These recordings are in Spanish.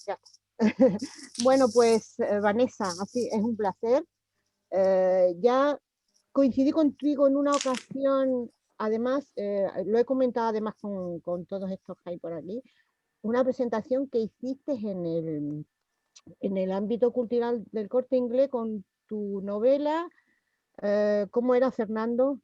ya está. Bueno, pues Vanessa, así es un placer. Ya coincidí contigo en una ocasión, además, lo he comentado además con todos estos que hay por aquí, una presentación que hiciste en el ámbito cultural del Corte Inglés con tu novela. ¿Cómo era, Fernando?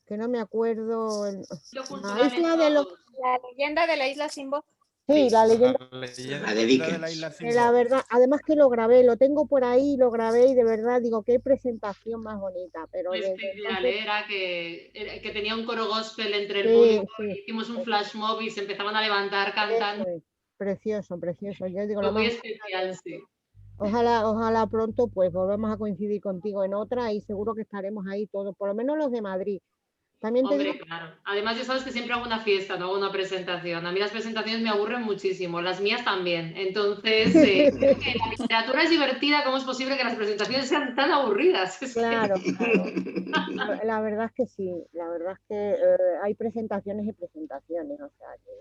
Que no me acuerdo. Lo La cultural en isla de los... todos. La leyenda de la isla sin voz. Sí, la leyenda. La leyenda La de de Dickens. la isla sin Que la voz. verdad, además que lo grabé, lo tengo por ahí, lo grabé y de verdad digo, qué presentación más bonita. Pero desde Especial, entonces, era que tenía un coro gospel entre el sí, público, sí, hicimos un flash mob y se empezaban a levantar cantando. eso es. Precioso, precioso. Yo digo, Fue lo muy más especial, sí. ojalá, ojalá pronto pues volvamos a coincidir contigo en otra y seguro que estaremos ahí todos, por lo menos los de Madrid. También te digo, Hombre, claro. Además, ya sabes que siempre hago una fiesta, no hago una presentación. A mí las presentaciones me aburren muchísimo, las mías también. Entonces, creo que la literatura es divertida, ¿cómo es posible que las presentaciones sean tan aburridas? claro, claro. La verdad es que sí, la verdad es que hay presentaciones y presentaciones, o sea que...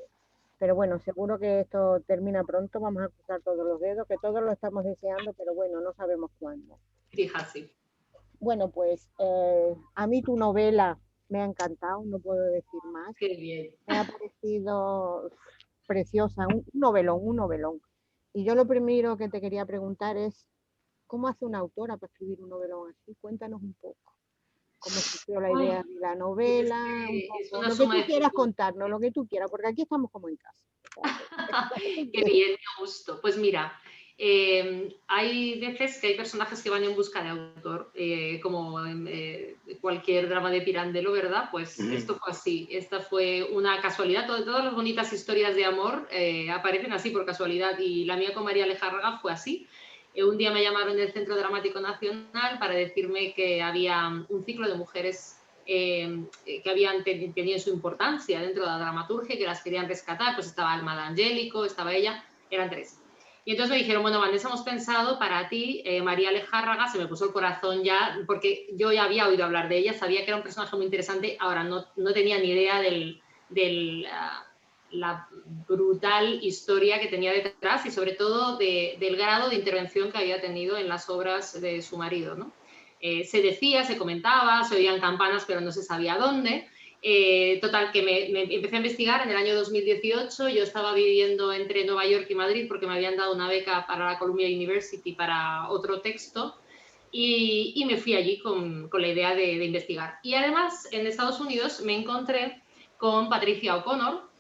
Pero bueno, seguro que esto termina pronto, vamos a cruzar todos los dedos, que todos lo estamos deseando, pero bueno, no sabemos cuándo. Fija, sí. Bueno, pues a mí tu novela me ha encantado, no puedo decir más. Qué bien. Me ha parecido preciosa, un novelón, un novelón. Y yo lo primero que te quería preguntar es, ¿cómo hace una autora para escribir un novelón así? Cuéntanos un poco. ¿Cómo surgió la idea Ay, de la pues es novela? Un que es poco, una lo que suma tú de quieras circunstancias. contarnos, lo que tú quieras, porque aquí estamos como en casa. O sea, Qué bien, qué gusto. Pues mira, hay veces que hay personajes que van en busca de autor, como en cualquier drama de Pirandello, ¿verdad? Pues esto fue así. Esta fue una casualidad. Todas las bonitas historias de amor aparecen así por casualidad y la mía con María Lejárraga fue así. Un día me llamaron del Centro Dramático Nacional para decirme que había un ciclo de mujeres que habían tenido su importancia dentro de la dramaturgia y que las querían rescatar. Pues estaba Alma D'Angelico, estaba ella, eran tres. Y entonces me dijeron, bueno, Vanessa, hemos pensado para ti, María Lejárraga. Se me puso el corazón ya, porque yo ya había oído hablar de ella, sabía que era un personaje muy interesante, ahora no tenía ni idea la brutal historia que tenía detrás y sobre todo del grado de intervención que había tenido en las obras de su marido, ¿no? Se decía, se comentaba, se oían campanas, pero no se sabía dónde. Total, que me empecé a investigar en el año 2018. Yo estaba viviendo entre Nueva York y Madrid porque me habían dado una beca para la Columbia University para otro texto y me fui allí con la idea de investigar. Y además, en Estados Unidos me encontré con Patricia O'Connor,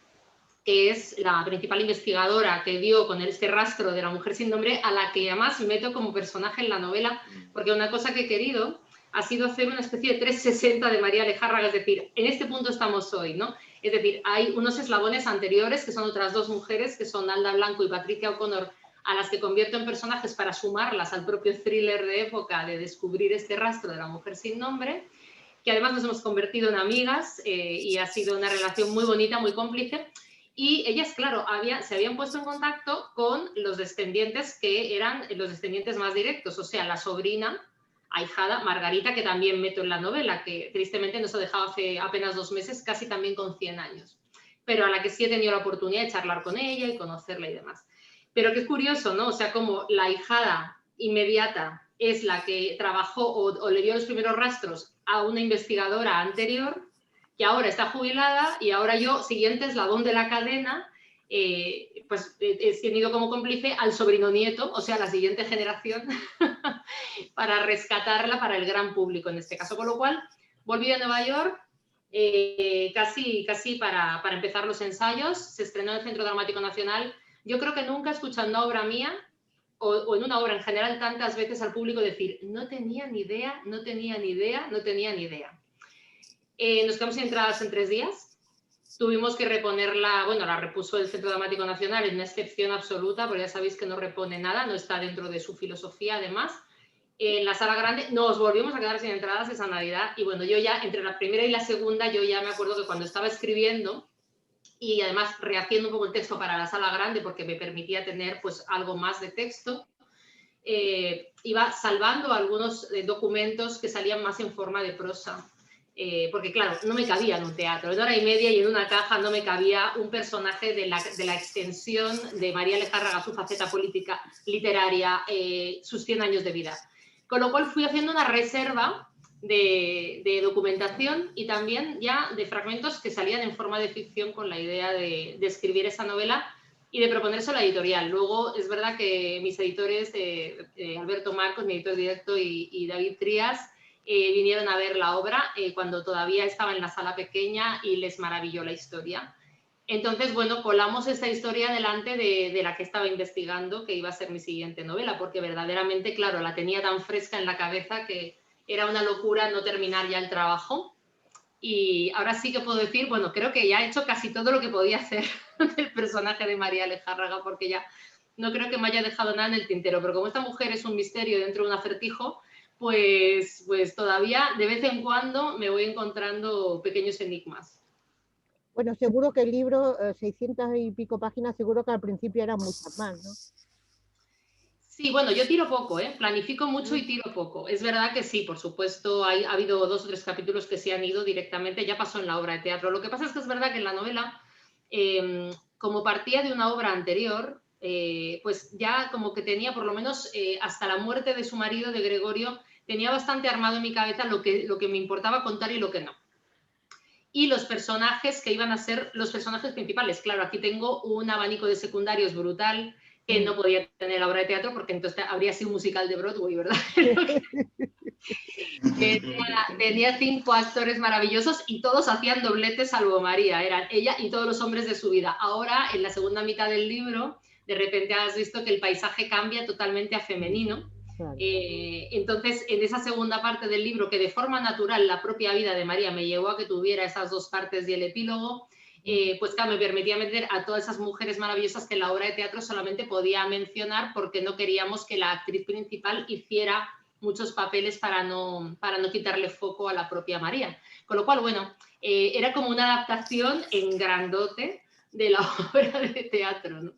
que es la principal investigadora que dio con este rastro de la mujer sin nombre, a la que además meto como personaje en la novela, porque una cosa que he querido ha sido hacer una especie de 360 de María Lejárraga, es decir, en este punto estamos hoy, ¿no? Es decir, hay unos eslabones anteriores, que son otras dos mujeres, que son Alda Blanco y Patricia O'Connor, a las que convierto en personajes para sumarlas al propio thriller de época de descubrir este rastro de la mujer sin nombre, que además nos hemos convertido en amigas y ha sido una relación muy bonita, muy cómplice. Y ellas, claro, se habían puesto en contacto con los descendientes que eran los descendientes más directos, o sea, la sobrina, ahijada, Margarita, que también meto en la novela, que tristemente nos ha dejado hace apenas 2 meses, casi también con 100 años, pero a la que sí he tenido la oportunidad de charlar con ella y conocerla y demás. Pero que es curioso, ¿no? O sea, como la ahijada inmediata es la que trabajó o le dio los primeros rastros a una investigadora anterior, que ahora está jubilada y ahora yo, siguiente eslabón de la cadena, pues he tenido como cómplice al sobrino nieto, o sea, la siguiente generación, para rescatarla para el gran público en este caso. Con lo cual, volví a Nueva York casi para empezar los ensayos, se estrenó en el Centro Dramático Nacional. Yo creo que nunca he escuchado una obra mía o en una obra en general tantas veces al público decir, no tenía ni idea, no tenía ni idea, no tenía ni idea. Nos quedamos sin entradas en 3 días. Tuvimos que reponerla, bueno, la repuso el Centro Dramático Nacional, es una excepción absoluta, porque ya sabéis que no repone nada, no está dentro de su filosofía, además. En la sala grande nos volvimos a quedar sin entradas esa Navidad, y bueno, yo ya, entre la primera y la segunda, yo ya me acuerdo que cuando estaba escribiendo, y además rehaciendo un poco el texto para la sala grande, porque me permitía tener pues algo más de texto, iba salvando algunos documentos que salían más en forma de prosa. porque claro, no me cabía en un teatro, en hora y media y en una caja no me cabía un personaje de la extensión de María Lejárraga, su faceta política, literaria, sus 100 años de vida. Con lo cual fui haciendo una reserva de documentación y también ya de fragmentos que salían en forma de ficción con la idea de escribir esa novela y de proponerse a la editorial. Luego es verdad que mis editores, Alberto Marcos, mi editor directo, y David Trías, vinieron a ver la obra cuando todavía estaba en la sala pequeña y les maravilló la historia. Entonces, bueno, colamos esta historia delante de la que estaba investigando, que iba a ser mi siguiente novela, porque verdaderamente, claro, la tenía tan fresca en la cabeza que era una locura no terminar ya el trabajo. Y ahora sí que puedo decir, bueno, creo que ya he hecho casi todo lo que podía hacer del personaje de María Lejárraga, porque ya no creo que me haya dejado nada en el tintero, pero como esta mujer es un misterio dentro de un acertijo, pues todavía de vez en cuando me voy encontrando pequeños enigmas. Bueno, seguro que el libro, 600 y pico páginas, seguro que al principio eran muchas más, ¿no? Sí, bueno, yo tiro poco, planifico mucho y tiro poco. Es verdad que sí, por supuesto, ha habido 2 o 3 capítulos que se han ido directamente, ya pasó en la obra de teatro. Lo que pasa es que es verdad que en la novela, como partía de una obra anterior, pues ya como que tenía, por lo menos hasta la muerte de su marido, de Gregorio, tenía bastante armado en mi cabeza lo que me importaba contar y lo que no. Y los personajes que iban a ser los personajes principales. Claro, aquí tengo un abanico de secundarios brutal que no podía tener la obra de teatro porque entonces habría sido un musical de Broadway, ¿verdad? Tenía 5 actores maravillosos y todos hacían dobletes salvo María, eran ella y todos los hombres de su vida. Ahora, en la segunda mitad del libro, de repente has visto que el paisaje cambia totalmente a femenino. Claro. Entonces, en esa segunda parte del libro, que de forma natural la propia vida de María me llevó a que tuviera esas 2 partes y el epílogo, pues claro, me permitía meter a todas esas mujeres maravillosas que en la obra de teatro solamente podía mencionar porque no queríamos que la actriz principal hiciera muchos papeles para no quitarle foco a la propia María. Con lo cual, bueno, era como una adaptación en grandote de la obra de teatro, ¿no?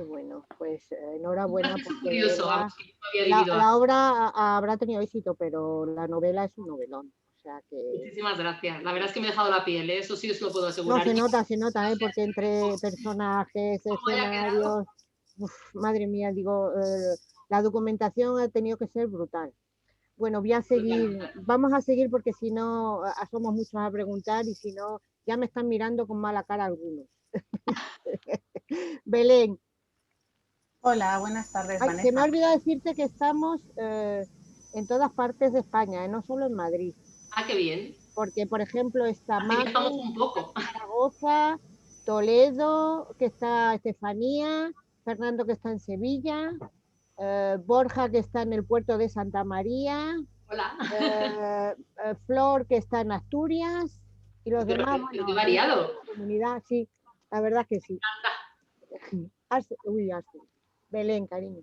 Bueno, pues enhorabuena, porque de Curioso, verdad, vamos, que no había vivido la obra habrá tenido éxito, pero la novela es un novelón. O sea que... Muchísimas gracias. La verdad es que me he dejado la piel, eso sí os lo puedo No, asegurar. se nota, porque entre personajes, ¿Cómo haya quedado? escenarios, madre mía, digo, la documentación ha tenido que ser brutal. Bueno, voy a seguir, vamos a seguir porque si no, somos muchos a preguntar y si no, ya me están mirando con mala cara algunos. Belén. Hola, buenas tardes, Ay, se me ha Vanessa. olvidado decirte que estamos en todas partes de España, no solo en Madrid. Ah, qué bien. Porque, por ejemplo, está Así viajamos Manu, un poco. Zaragoza, Toledo, que está Estefanía, Fernando, que está en Sevilla, Borja, que está en el puerto de Santa María, Hola. Flor, que está en Asturias, y los demás, Pero bueno, qué variado. la comunidad, sí, la verdad que sí. Belén, cariño.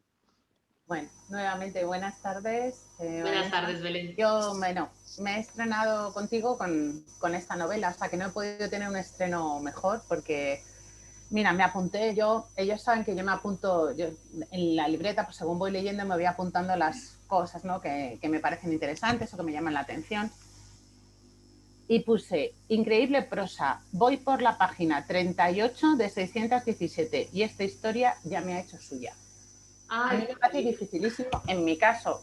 Bueno, nuevamente buenas tardes. Buenas Vanessa. tardes, Belén. Yo, bueno, me he estrenado contigo con esta novela, o sea que no he podido tener un estreno mejor porque, mira, me apunté yo, ellos saben que yo me apunto, yo en la libreta, pues según voy leyendo me voy apuntando las cosas, ¿no? que me parecen interesantes o que me llaman la atención. Y puse, increíble prosa, voy por la página 38 de 617 y esta historia ya me ha hecho suya. A mí me parece dificilísimo, en mi caso,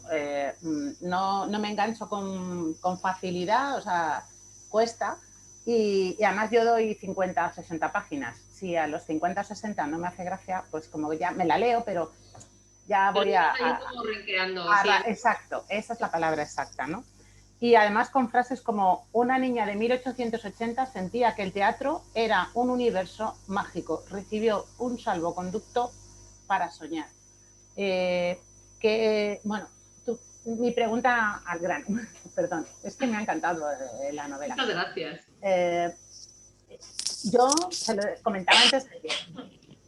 no me engancho con facilidad, o sea, cuesta, y además yo doy 50 o 60 páginas. Si a los 50 o 60 no me hace gracia, pues como ya me la leo, pero ya voy exacto, esa es la palabra exacta, ¿no? Y además con frases como una niña de 1880 sentía que el teatro era un universo mágico, recibió un salvoconducto para soñar. Bueno, mi pregunta al grano, perdón, es que me ha encantado la novela. Muchas gracias. Yo se lo comentaba antes,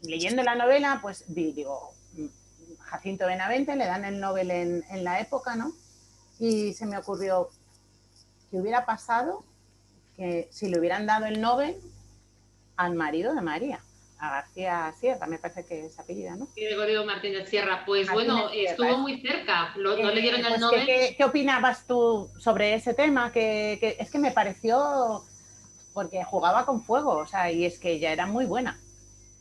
leyendo la novela, pues digo, Jacinto Benavente, le dan el Nobel en la época, ¿no? Y se me ocurrió que hubiera pasado que si le hubieran dado el Nobel al marido de María. a García Sierra, me parece que es apellida, ¿no? Gregorio Martínez Sierra, pues Martínez bueno, Sierra, estuvo muy cerca, no le dieron el pues, Nobel. ¿qué opinabas tú sobre ese tema? Que es que me pareció, porque jugaba con fuego, o sea, y es que ella era muy buena.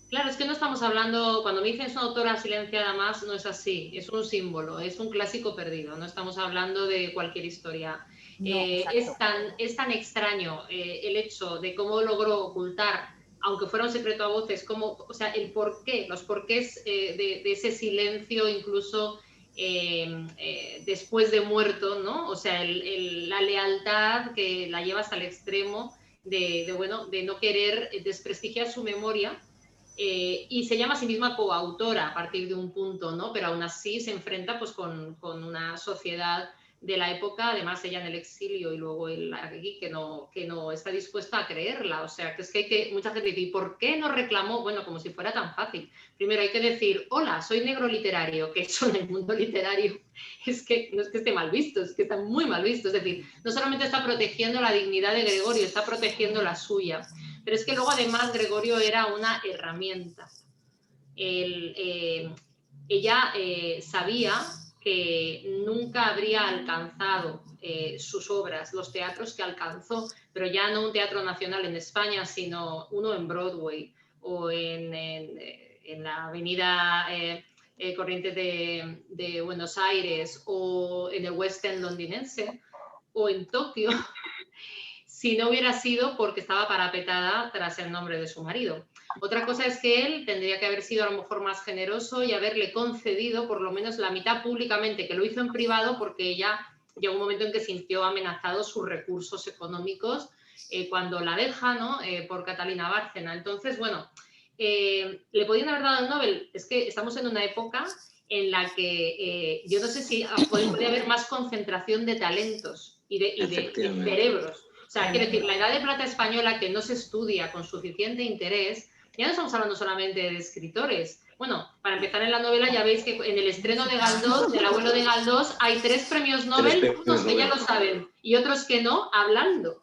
Claro, es que no estamos hablando, cuando me dicen es una autora silenciada más, no es así, es un símbolo, es un clásico perdido, no estamos hablando de cualquier historia. No, Es tan extraño el hecho de cómo logró ocultar, aunque fuera un secreto a voces, o sea, el porqué, los porqués de ese silencio incluso después de muerto, ¿no? O sea, la lealtad que la lleva hasta el extremo bueno, de no querer desprestigiar su memoria. Y se llama a sí misma coautora a partir de un punto, ¿no? Pero aún así se enfrenta pues, con una sociedad de la época, además ella en el exilio y luego él aquí, que no está dispuesta a creerla. O sea, que es que mucha gente dice, ¿y por qué no reclamó? Bueno, como si fuera tan fácil. Primero hay que decir, hola, soy negro literario, que eso en el mundo literario es que no es que esté mal visto, es que está muy mal visto. Es decir, no solamente está protegiendo la dignidad de Gregorio, está protegiendo la suya. Pero es que luego además Gregorio era una herramienta. Ella sabía que nunca habría alcanzado sus obras, los teatros que alcanzó, pero ya no un teatro nacional en España, sino uno en Broadway o en la avenida Corrientes de Buenos Aires o en el West End londinense o en Tokio, si no hubiera sido porque estaba parapetada tras el nombre de su marido. Otra cosa es que él tendría que haber sido a lo mejor más generoso y haberle concedido por lo menos la mitad públicamente, que lo hizo en privado porque ella llegó un momento en que sintió amenazados sus recursos económicos cuando la deja, ¿no? Por Catalina Bárcena. Entonces, bueno, ¿le podían haber dado el Nobel? Es que estamos en una época en la que yo no sé si puede haber más concentración de talentos y de cerebros. O sea, quiero decir, la Edad de Plata española que no se estudia con suficiente interés, ya no estamos hablando solamente de escritores. Bueno, para empezar en la novela ya veis que en el estreno de Galdós, del abuelo de Galdós, hay 3 premios Nobel, unos que ya lo saben y otros que no, hablando.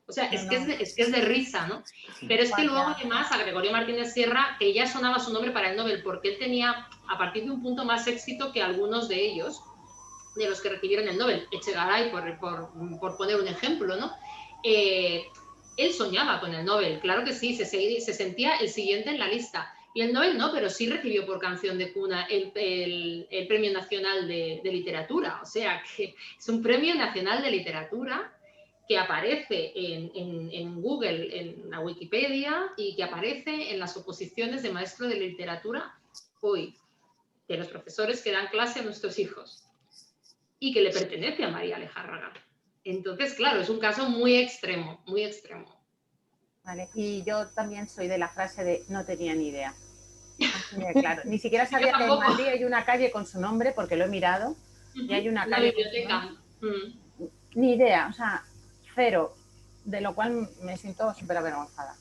O sea, es que es de risa, ¿no? Pero es que luego además a Gregorio Martínez Sierra, que ya sonaba su nombre para el Nobel, porque él tenía a partir de un punto más éxito que algunos de ellos, de los que recibieron el Nobel, Echegaray, por poner un ejemplo, ¿no? Él soñaba con el Nobel, claro que sí, se sentía el siguiente en la lista. Y el Nobel no, pero sí recibió por canción de cuna el Premio Nacional de Literatura. O sea, que es un Premio Nacional de Literatura que aparece en Google, en la Wikipedia, y que aparece en las oposiciones de maestro de literatura hoy, de los profesores que dan clase a nuestros hijos, y que le pertenece a María Lejárraga. Entonces, claro, es un caso muy extremo, muy extremo. Vale, y yo también soy de la frase de no tenía ni idea. Claro, ni siquiera sabía que en Madrid hay una calle con su nombre, porque lo he mirado, y hay una calle biblioteca. Ni idea, o sea, cero, de lo cual me siento súper avergonzada.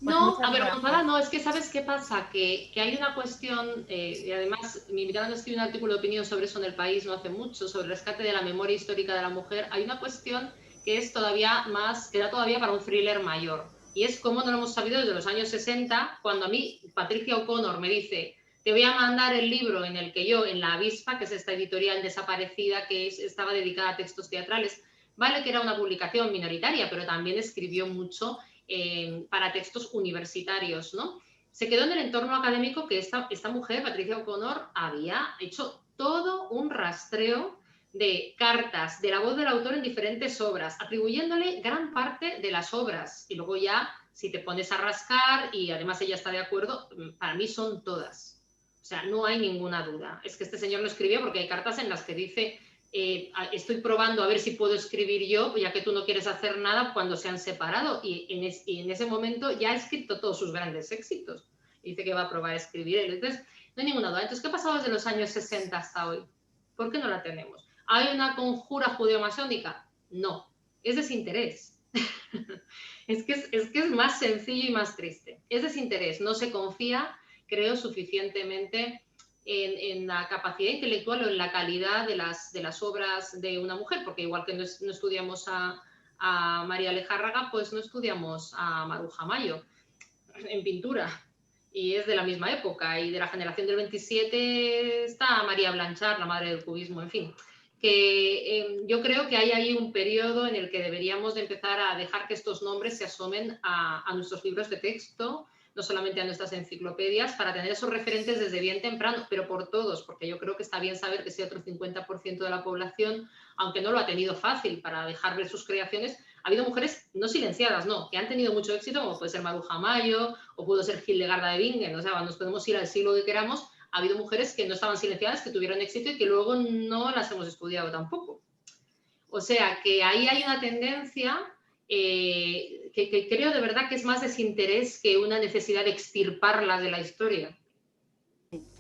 Pues no, avergonzada no, es que ¿sabes qué pasa? Que hay una cuestión, y además mi invitada nos escribió un artículo de opinión sobre eso en El País no hace mucho, sobre el rescate de la memoria histórica de la mujer. Hay una cuestión que es todavía más, que da todavía para un thriller mayor, y es cómo no lo hemos sabido desde los años 60, cuando a mí Patricia O'Connor me dice, te voy a mandar el libro en el que yo, en La Avispa, que es esta editorial desaparecida que estaba dedicada a textos teatrales, vale que era una publicación minoritaria, pero también escribió mucho para textos universitarios, ¿no? Se quedó en el entorno académico que esta mujer, Patricia O'Connor, había hecho todo un rastreo de cartas de la voz del autor en diferentes obras, atribuyéndole gran parte de las obras. Y luego ya, si te pones a rascar, y además ella está de acuerdo, para mí son todas. O sea, no hay ninguna duda. Es que este señor lo escribió porque hay cartas en las que dice... estoy probando a ver si puedo escribir yo, ya que tú no quieres hacer nada cuando se han separado, y en ese momento ya ha escrito todos sus grandes éxitos. Dice que va a probar a escribir él. Entonces, no hay ninguna duda. Entonces, ¿qué ha pasado desde los años 60 hasta hoy? ¿Por qué no la tenemos? ¿Hay una conjura judeo-masónica? No. Es desinterés. es que es más sencillo y más triste. Es desinterés. No se confía, creo, suficientemente en la capacidad intelectual o en la calidad de las obras de una mujer, porque igual que no estudiamos a María Lejárraga, pues no estudiamos a Maruja Mayo en pintura. y es de la misma época, y de la generación del 27 está María Blanchard, la madre del cubismo, en fin. Que yo creo que hay ahí un periodo en el que deberíamos de empezar a dejar que estos nombres se asomen a nuestros libros de texto, no solamente a nuestras enciclopedias, para tener esos referentes desde bien temprano, pero por todos, porque yo creo que está bien saber que ese otro 50% de la población, aunque no lo ha tenido fácil para dejar ver sus creaciones, ha habido mujeres no silenciadas, no, que han tenido mucho éxito, como puede ser Maruja Mayo, o pudo ser Hildegarda de Bingen, o sea, nos podemos ir al siglo que queramos. Ha habido mujeres que no estaban silenciadas, que tuvieron éxito y que luego no las hemos estudiado tampoco. O sea, que ahí hay una tendencia que creo de verdad que es más desinterés que una necesidad de extirparlas de la historia.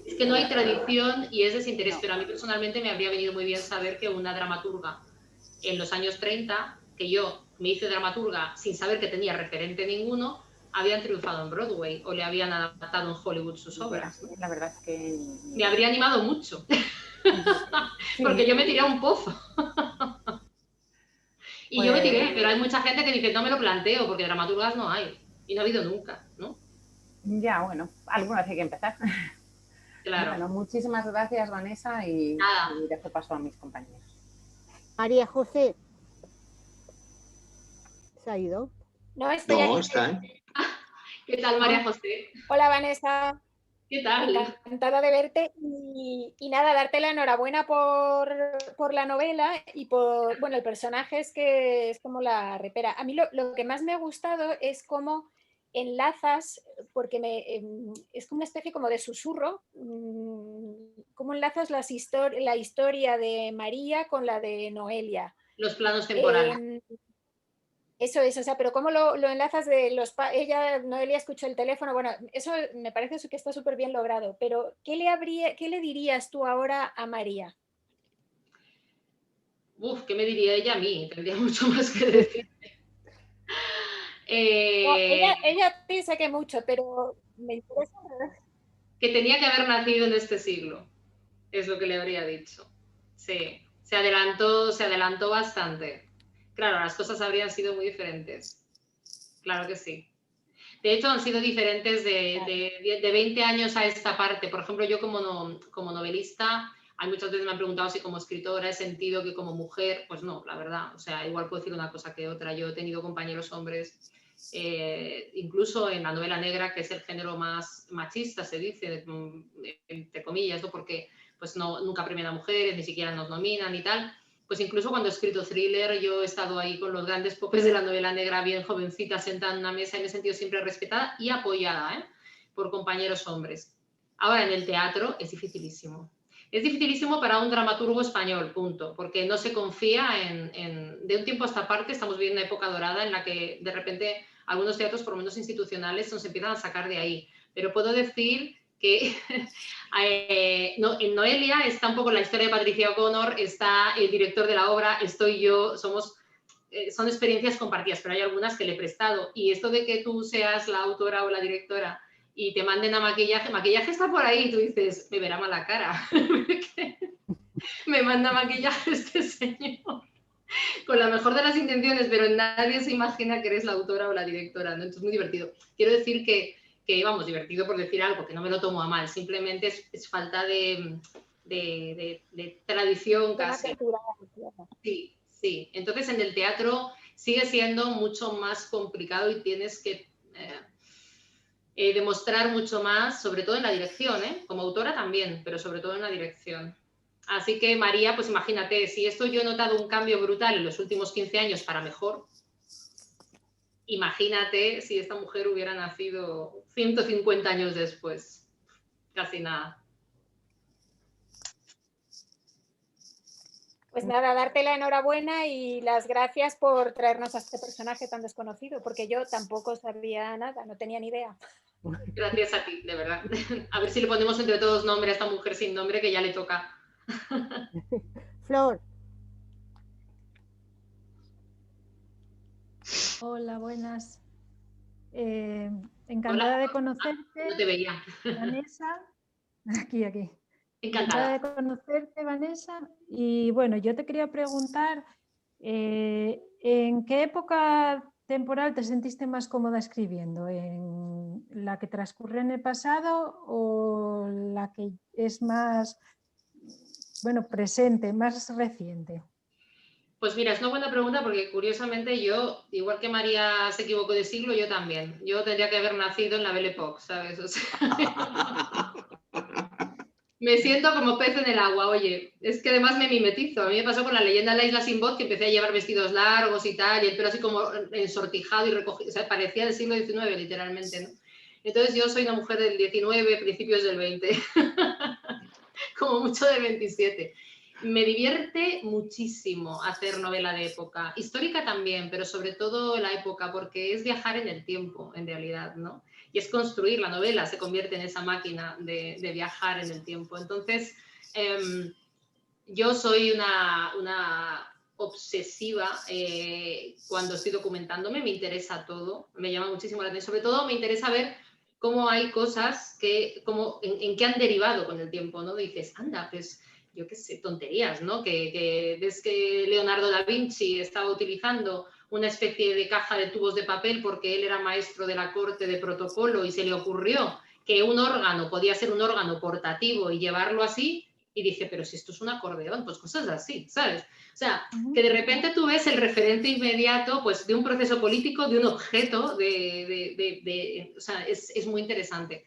Es que no hay tradición y es desinterés, pero a mí personalmente me habría venido muy bien saber que una dramaturga en los años 30, que yo me hice dramaturga sin saber que tenía referente ninguno, habían triunfado en Broadway o le habían adaptado en Hollywood sus obras, ¿no? La verdad es que... Me habría animado mucho, porque yo me tiré a un pozo. Y pues... yo me tiré, pero hay mucha gente que dice, no me lo planteo, porque dramaturgas no hay, y no ha habido nunca, ¿no? Ya, bueno, algunas hay que empezar. Claro. Bueno, muchísimas gracias, Vanessa, y dejo paso a mis compañeros. María José. ¿Se ha ido? No, estoy no, aquí. está. ¿Qué tal, María José? Hola, Vanessa. ¿Qué tal? Encantada de verte y nada, darte la enhorabuena por la novela y por, bueno, el personaje es que es como la repera. A mí lo que más me ha gustado es cómo enlazas, porque es como una especie como de susurro, cómo enlazas la historia de María con la de Noelia. Los planos temporales. Eso es, o sea, pero ¿cómo lo enlazas de Noelia escuchó el teléfono? Bueno, eso me parece que está súper bien logrado, pero ¿qué le dirías tú ahora a María? ¿Qué me diría ella a mí? Tendría mucho más que decir. Ella piensa que mucho, pero me interesa. Que tenía que haber nacido en este siglo, es lo que le habría dicho. Sí, se adelantó bastante. Claro, las cosas habrían sido muy diferentes. Claro que sí. De hecho, han sido diferentes de 20 años a esta parte. Por ejemplo, yo como novelista, hay muchas veces me han preguntado si como escritora he sentido que como mujer, pues no, la verdad. O sea, igual puedo decir una cosa que otra. Yo he tenido compañeros hombres, incluso en la novela negra, que es el género más machista, se dice, entre comillas, ¿no? Porque pues nunca premian a mujeres, ni siquiera nos nominan y tal. Pues incluso cuando he escrito thriller, yo he estado ahí con los grandes popes de la novela negra, bien jovencita, sentada en una mesa y me he sentido siempre respetada y apoyada por compañeros hombres. Ahora, en el teatro es dificilísimo. Es dificilísimo para un dramaturgo español, punto, porque no se confía de un tiempo a esta parte, estamos viviendo una época dorada en la que de repente algunos teatros, por lo menos institucionales, nos empiezan a sacar de ahí. Pero puedo decir que en Noelia está un poco la historia de Patricia O'Connor, está el director de la obra, estoy yo, son experiencias compartidas, pero hay algunas que le he prestado. Y esto de que tú seas la autora o la directora y te manden a maquillaje está por ahí, tú dices, me verá mala cara. Me manda maquillaje este señor. Con la mejor de las intenciones, pero nadie se imagina que eres la autora o la directora, ¿no? Entonces es muy divertido. Quiero decir que vamos, divertido por decir algo, que no me lo tomo a mal, simplemente es falta de tradición casi. Sí, sí. Entonces en el teatro sigue siendo mucho más complicado y tienes que demostrar mucho más, sobre todo en la dirección, como autora también, pero sobre todo en la dirección. Así que María, pues imagínate, si esto yo he notado un cambio brutal en los últimos 15 años para mejor, imagínate si esta mujer hubiera nacido 150 años después. Casi nada. Pues nada, darte la enhorabuena y las gracias por traernos a este personaje tan desconocido, porque yo tampoco sabía nada, no tenía ni idea. Gracias a ti, de verdad. A ver si le ponemos entre todos nombre a esta mujer sin nombre, que ya le toca. Flor. Hola, buenas. Encantada de conocerte. No te veía. Vanessa. Aquí. Encantada de conocerte, Vanessa. Y bueno, yo te quería preguntar, ¿en qué época temporal te sentiste más cómoda escribiendo? ¿En la que transcurre en el pasado o la que es más, bueno, presente, más reciente? Pues mira, es una buena pregunta porque curiosamente yo, igual que María se equivocó de siglo, yo también. Yo tendría que haber nacido en la Belle Époque, ¿sabes? O sea, me siento como pez en el agua, oye. Es que además me mimetizo. A mí me pasó con la leyenda de la isla sin voz, que empecé a llevar vestidos largos y tal, y el pelo así como ensortijado y recogido. O sea, parecía del siglo XIX, literalmente, ¿no? Entonces yo soy una mujer del XIX, principios del XX, como mucho de 27. Me divierte muchísimo hacer novela de época, histórica también, pero sobre todo la época, porque es viajar en el tiempo, en realidad, ¿no? Y es construir, la novela se convierte en esa máquina de viajar en el tiempo. Entonces, yo soy una obsesiva cuando estoy documentándome, me interesa todo, me llama muchísimo la atención, sobre todo me interesa ver cómo hay cosas que, en qué han derivado con el tiempo, ¿no? Dices, anda, pues yo qué sé, tonterías, ¿no? Que ves que Leonardo da Vinci estaba utilizando una especie de caja de tubos de papel porque él era maestro de la corte de protocolo y se le ocurrió que un órgano podía ser un órgano portativo y llevarlo así, y dice, pero si esto es un acordeón, pues cosas así, ¿sabes? O sea, que de repente tú ves el referente inmediato pues, de un proceso político, de un objeto, o sea, es muy interesante.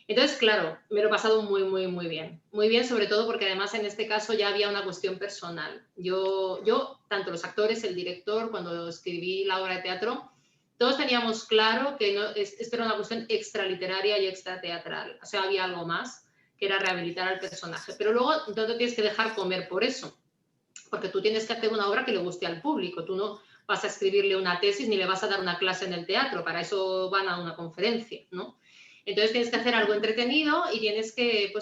Entonces, claro, me lo he pasado muy, muy, muy bien. Muy bien, sobre todo porque además en este caso ya había una cuestión personal. Yo tanto los actores, el director, cuando escribí la obra de teatro, todos teníamos claro que esto era una cuestión extraliteraria y extrateatral. O sea, había algo más, que era rehabilitar al personaje. Pero luego no te tienes que dejar comer por eso, porque tú tienes que hacer una obra que le guste al público. Tú no vas a escribirle una tesis ni le vas a dar una clase en el teatro, para eso van a una conferencia, ¿no? Entonces tienes que hacer algo entretenido y tienes que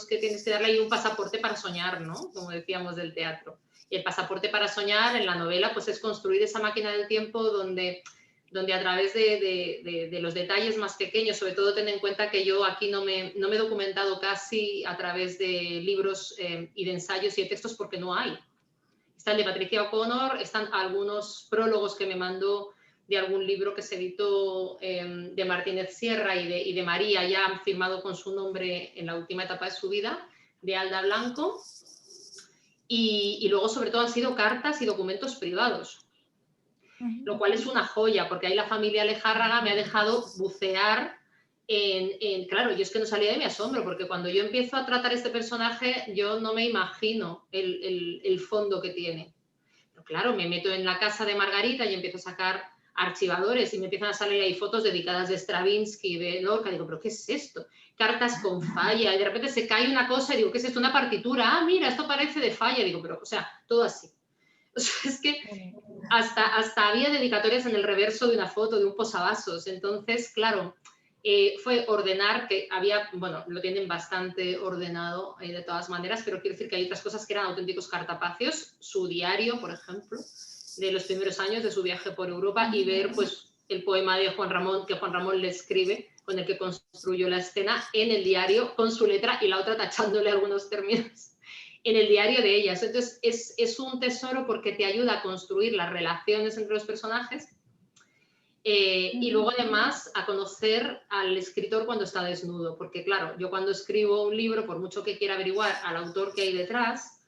darle ahí un pasaporte para soñar, ¿no? Como decíamos del teatro. Y el pasaporte para soñar en la novela pues es construir esa máquina del tiempo donde a través de los detalles más pequeños, sobre todo ten en cuenta que yo aquí no me he documentado casi a través de libros y de ensayos y de textos porque no hay. Está el de Patricia O'Connor, están algunos prólogos que me mandó de algún libro que se editó de Martínez Sierra y de María, ya firmado con su nombre en la última etapa de su vida, de Alda Blanco. Y luego, sobre todo, han sido cartas y documentos privados, lo cual es una joya, porque ahí la familia Lejárraga me ha dejado bucear claro, yo es que no salía de mi asombro, porque cuando yo empiezo a tratar este personaje, yo no me imagino el fondo que tiene. Pero claro, me meto en la casa de Margarita y empiezo a sacar archivadores y me empiezan a salir ahí fotos dedicadas de Stravinsky, de Lorca. Digo, ¿pero qué es esto? Cartas con falla. Y de repente se cae una cosa y digo, ¿qué es esto? Una partitura. Ah, mira, esto parece de falla. Digo, pero, o sea, todo así. O sea, es que hasta había dedicatorias en el reverso de una foto, de un posavasos. Entonces, claro, fue ordenar, que había, bueno, lo tienen bastante ordenado de todas maneras, pero quiero decir que hay otras cosas que eran auténticos cartapacios, su diario, por ejemplo, de los primeros años de su viaje por Europa, y ver pues el poema de Juan Ramón, que Juan Ramón le escribe, con el que construyó la escena, en el diario, con su letra y la otra tachándole algunos términos en el diario de ellas. Entonces es un tesoro porque te ayuda a construir las relaciones entre los personajes y luego además a conocer al escritor cuando está desnudo, porque claro, yo cuando escribo un libro, por mucho que quiera averiguar al autor que hay detrás,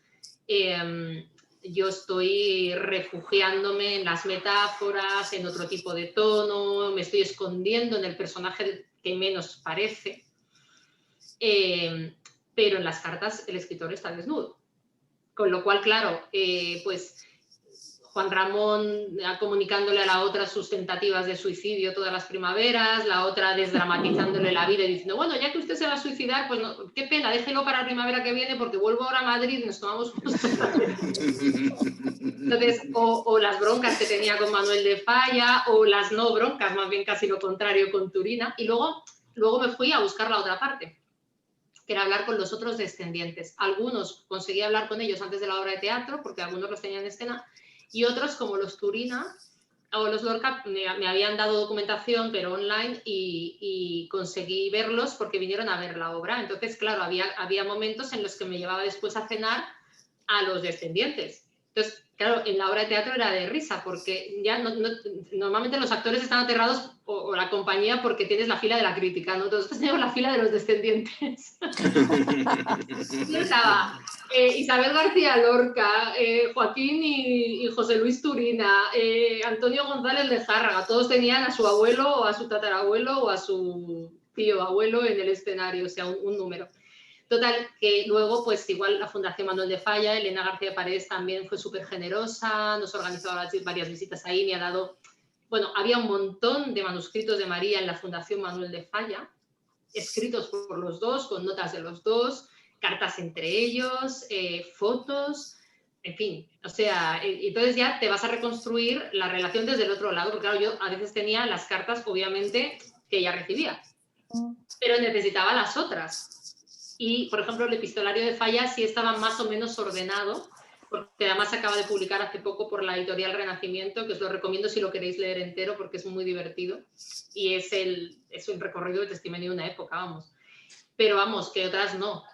yo estoy refugiándome en las metáforas, en otro tipo de tono, me estoy escondiendo en el personaje que menos parece, pero en las cartas el escritor está desnudo. Con lo cual, claro, pues Juan Ramón comunicándole a la otra sus tentativas de suicidio todas las primaveras, la otra desdramatizándole la vida y diciendo, bueno, ya que usted se va a suicidar, pues no, qué pena, déjelo para la primavera que viene porque vuelvo ahora a Madrid y nos tomamos unos... Entonces, o las broncas que tenía con Manuel de Falla, o las no broncas, más bien casi lo contrario con Turina, y luego me fui a buscar la otra parte, que era hablar con los otros descendientes. Algunos conseguí hablar con ellos antes de la obra de teatro, porque algunos los tenían en escena, y otros, como los Turina o los Lorca, me habían dado documentación, pero online, y conseguí verlos porque vinieron a ver la obra. Entonces, claro, había momentos en los que me llevaba después a cenar a los descendientes. Entonces, claro, en la obra de teatro era de risa, porque ya normalmente los actores están aterrados, o la compañía, porque tienes la fila de la crítica, ¿no? Nosotros tenemos la fila de los descendientes. Y estaba Isabel García Lorca, Joaquín y José Luis Turina, Antonio González de Zárraga, todos tenían a su abuelo o a su tatarabuelo o a su tío abuelo en el escenario, o sea, un número. Total, que luego, pues igual la Fundación Manuel de Falla, Elena García Paredes también fue súper generosa, nos organizó varias visitas ahí, me ha dado... Bueno, había un montón de manuscritos de María en la Fundación Manuel de Falla, escritos por los dos, con notas de los dos, cartas entre ellos, fotos, en fin. O sea, entonces ya te vas a reconstruir la relación desde el otro lado, porque claro, yo a veces tenía las cartas, obviamente, que ella recibía, pero necesitaba las otras. Y, por ejemplo, el epistolario de Falla sí estaba más o menos ordenado, porque además se acaba de publicar hace poco por la editorial Renacimiento, que os lo recomiendo si lo queréis leer entero, porque es muy divertido. Y es un recorrido de testimonio de una época, vamos. Pero vamos, que otras no.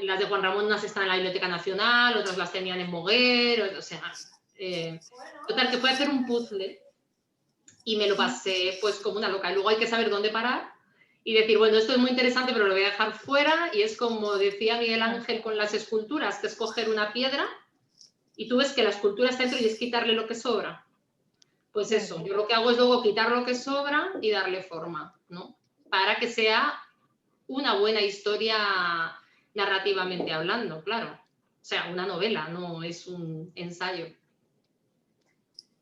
Las de Juan Ramón unas están en la Biblioteca Nacional, otras las tenían en Moguer, o sea... total, que fue a hacer un puzzle y me lo pasé pues como una loca. Y luego hay que saber dónde parar y decir, bueno, esto es muy interesante, pero lo voy a dejar fuera. Y es como decía Miguel Ángel con las esculturas, que es coger una piedra y tú ves que la escultura está dentro y es quitarle lo que sobra. Pues eso, yo lo que hago es luego quitar lo que sobra y darle forma, ¿no? Para que sea una buena historia narrativamente hablando, claro. O sea, una novela, no es un ensayo.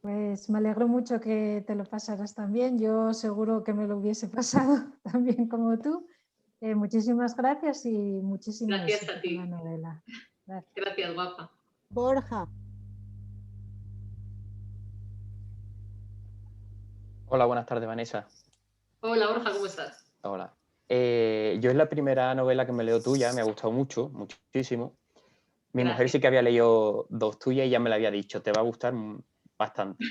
Pues me alegro mucho que te lo pasaras también. Yo seguro que me lo hubiese pasado también como tú. Muchísimas gracias y muchísimo Gracias a éxito ti. con la novela. Gracias. Gracias, guapa. Borja. Hola, buenas tardes, Vanessa. Hola, Borja, ¿cómo estás? Hola. Yo es la primera novela que me leo tuya, me ha gustado mucho, muchísimo. Mi Gracias. mujer sí que había leído 2 tuyas y ya me la había dicho, te va a gustar bastante.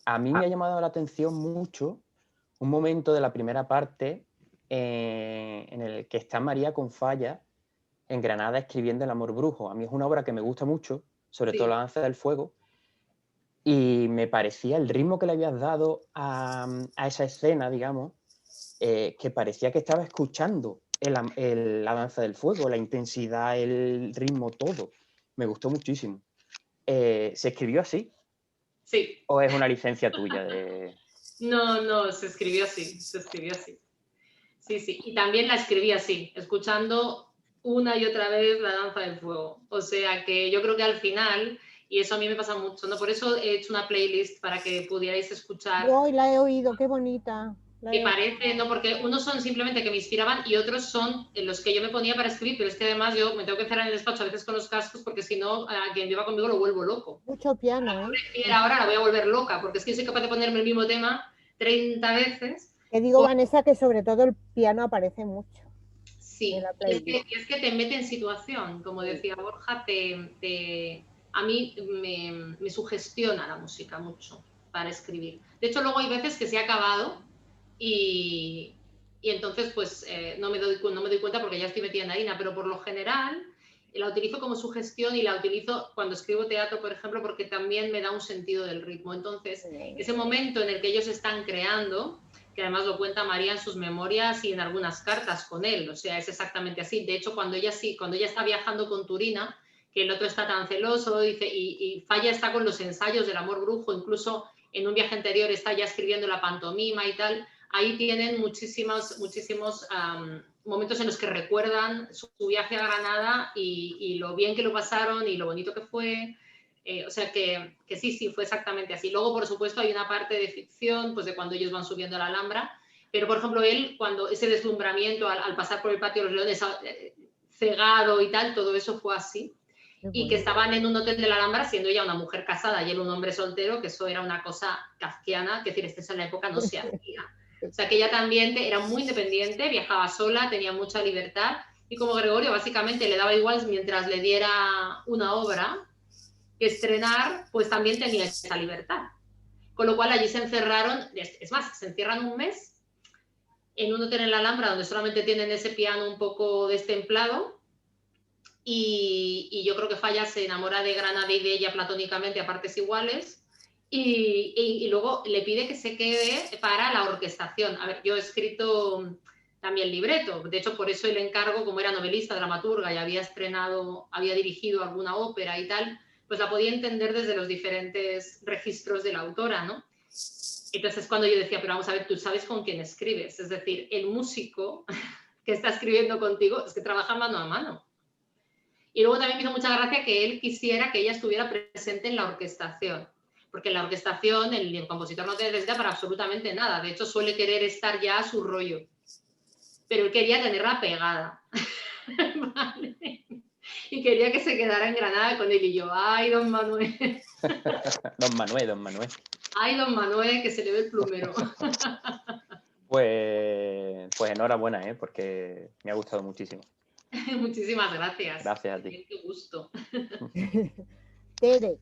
A mí me ha llamado la atención mucho un momento de la primera parte en el que está María con Falla en Granada escribiendo El amor brujo. A mí es una obra que me gusta mucho, sobre todo La danza del fuego, y me parecía el ritmo que le habías dado a esa escena, digamos, que parecía que estaba escuchando la danza del fuego, la intensidad, el ritmo, todo. Me gustó muchísimo. ¿Se escribió así? Sí. ¿O es una licencia tuya? No, se escribió así, se escribió así. Sí, sí. Y también la escribí así, escuchando una y otra vez La danza del fuego. O sea que yo creo que al final, y eso a mí me pasa mucho, ¿no? Por eso he hecho una playlist para que pudierais escuchar. Yo hoy la he oído, qué bonita. Me parece, ¿no? Porque unos son simplemente que me inspiraban y otros son los que yo me ponía para escribir, pero es que además yo me tengo que cerrar en el despacho a veces con los cascos porque si no, a quien lleva conmigo lo vuelvo loco. Mucho piano, Ahora la voy a volver loca, porque es que soy capaz de ponerme el mismo tema 30 veces. Te digo, Vanessa, que sobre todo el piano aparece mucho. Sí, y es que te mete en situación, como decía Borja, a mí me sugestiona la música mucho para escribir. De hecho, luego hay veces que se ha acabado y entonces pues no me doy cuenta porque ya estoy metida en harina, pero por lo general la utilizo como sugestión y la utilizo cuando escribo teatro, por ejemplo, porque también me da un sentido del ritmo. Entonces, ese momento en el que ellos están creando, que además lo cuenta María en sus memorias y en algunas cartas con él, o sea, es exactamente así. De hecho, cuando ella está viajando con Turina, que el otro está tan celoso, dice, y Falla está con los ensayos del amor brujo, incluso en un viaje anterior está ya escribiendo la pantomima y tal, ahí tienen muchísimos momentos en los que recuerdan su viaje a Granada y lo bien que lo pasaron y lo bonito que fue. O sea que sí, fue exactamente así. Luego, por supuesto, hay una parte de ficción, pues de cuando ellos van subiendo a la Alhambra, pero, por ejemplo, él, cuando ese deslumbramiento al pasar por el Patio de los Leones cegado y tal, todo eso fue así. Y que estaban en un hotel de la Alhambra, siendo ella una mujer casada y él un hombre soltero, que eso era una cosa kafkiana, que decir, en la época no se hacía. O sea, que ella también era muy independiente, viajaba sola, tenía mucha libertad, y como Gregorio básicamente le daba igual mientras le diera una obra que estrenar, pues también tenía esa libertad. Con lo cual allí se encerraron, es más, se encierran un mes en un hotel en la Alhambra donde solamente tienen ese piano un poco destemplado y yo creo que Falla se enamora de Granada y de ella platónicamente a partes iguales, y luego le pide que se quede para la orquestación. A ver, yo he escrito también libreto, de hecho por eso el encargo, como era novelista, dramaturga y había dirigido alguna ópera y tal, pues la podía entender desde los diferentes registros de la autora, ¿no? Entonces cuando yo decía, pero vamos a ver, tú sabes con quién escribes, es decir, el músico que está escribiendo contigo es que trabaja mano a mano. Y luego también me hizo mucha gracia que él quisiera que ella estuviera presente en la orquestación, porque en la orquestación el compositor no te necesita para absolutamente nada, de hecho suele querer estar ya a su rollo, pero él quería tenerla pegada. ¿Vale? Y quería que se quedara en Granada con él, y yo, ay, don Manuel. Don Manuel. Ay, don Manuel, que se le ve el plumero. Pues enhorabuena, porque me ha gustado muchísimo. Muchísimas gracias. Gracias a ti. Qué gusto. Tere.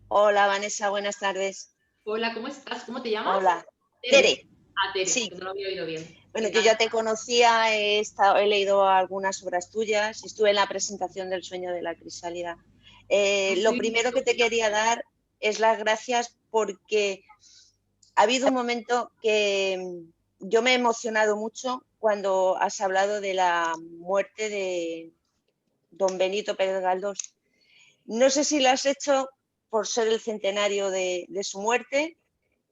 Hola, Vanessa, buenas tardes. Hola, ¿cómo estás? ¿Cómo te llamas? Hola, Tere. Tere, sí. que no lo había oído bien. Bueno, yo ya te conocía, he leído algunas obras tuyas, estuve en la presentación del Sueño de la Crisálida. Lo primero que te quería dar es las gracias porque ha habido un momento que yo me he emocionado mucho cuando has hablado de la muerte de don Benito Pérez Galdós. No sé si lo has hecho por ser el centenario de su muerte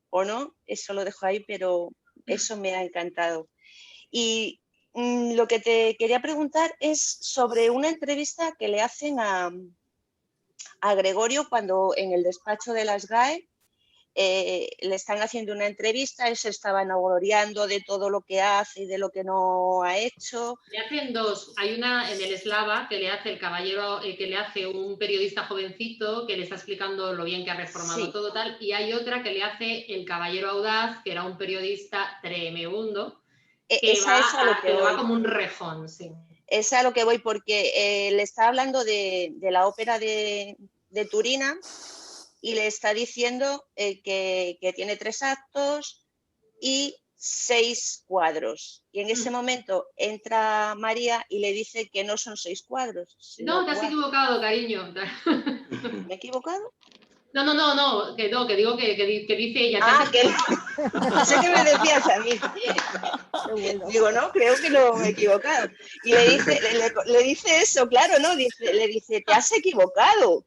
o no, eso lo dejo ahí, pero eso me ha encantado. Y lo que te quería preguntar es sobre una entrevista que le hacen a Gregorio cuando en el despacho de las GAE le están haciendo una entrevista, él se estaba enamoreando de todo lo que hace y de lo que no ha hecho. Le hacen dos. Hay una en el Eslava que le hace el caballero, que le hace un periodista jovencito que le está explicando lo bien que ha reformado todo tal, y hay otra que le hace el caballero audaz, que era un periodista tremebundo, que va como un rejón, sí. Es a lo que voy, porque le está hablando de la ópera de Turina y le está diciendo que tiene 3 actos y 6 cuadros. Y en ese momento entra María y le dice que no son 6 cuadros. No, te has equivocado, cariño. ¿Me he equivocado? No, que digo que dice ella. Sé que me decías a mí. Digo, no, creo que no me he equivocado. Y le dice eso, claro, ¿no? Le dice, te has equivocado.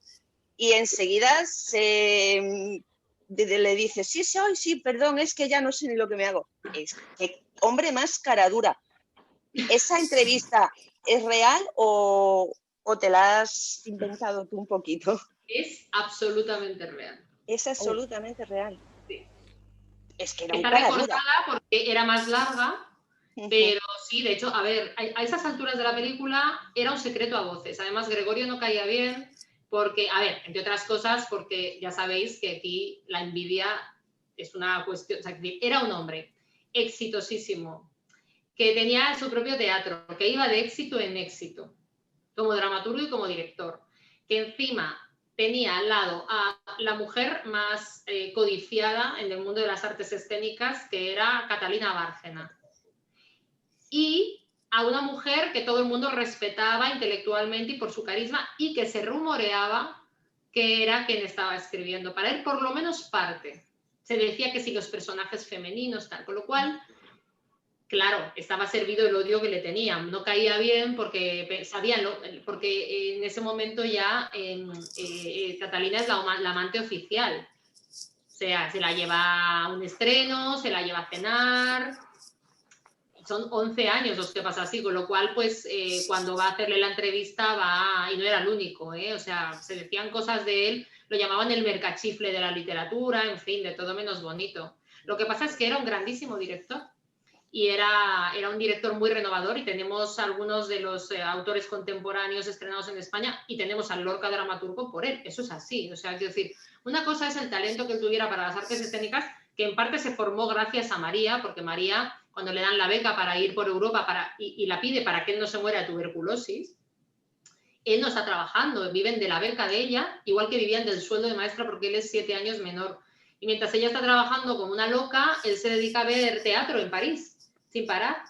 Y enseguida le dice, sí, perdón, es que ya no sé ni lo que me hago. Que hombre más cara dura. ¿Esa entrevista es real o te la has inventado tú un poquito? Es absolutamente real. Es absolutamente real. Sí. Es que era está recortada porque era más larga, pero sí, de hecho, a ver, a esas alturas de la película era un secreto a voces. Además, Gregorio no caía bien porque, a ver, entre otras cosas, porque ya sabéis que aquí la envidia es una cuestión, o sea, era un hombre exitosísimo, que tenía su propio teatro, que iba de éxito en éxito, como dramaturgo y como director, que encima tenía al lado a la mujer más codiciada en el mundo de las artes escénicas, que era Catalina Bárcena, y a una mujer que todo el mundo respetaba intelectualmente y por su carisma, y que se rumoreaba que era quien estaba escribiendo, para él por lo menos parte. Se decía que si los personajes femeninos, tal, con lo cual, claro, estaba servido el odio que le tenían. No caía bien porque sabían, porque en ese momento ya Catalina es la amante oficial. O sea, se la lleva a un estreno, se la lleva a cenar. Son 11 años los que pasa así, con lo cual, pues, cuando va a hacerle la entrevista y no era el único, o sea, se decían cosas de él, lo llamaban el mercachifle de la literatura, en fin, de todo menos bonito. Lo que pasa es que era un grandísimo director y era un director muy renovador, y tenemos algunos de los autores contemporáneos estrenados en España y tenemos al Lorca dramaturgo por él. Eso es así, o sea, quiero decir, una cosa es el talento que él tuviera para las artes escénicas, que en parte se formó gracias a María, porque María, cuando le dan la beca para ir por Europa y la pide para que él no se muera de tuberculosis, él no está trabajando, viven de la beca de ella, igual que vivían del sueldo de maestra porque él es 7 años menor. Y mientras ella está trabajando como una loca, él se dedica a ver teatro en París, sin parar.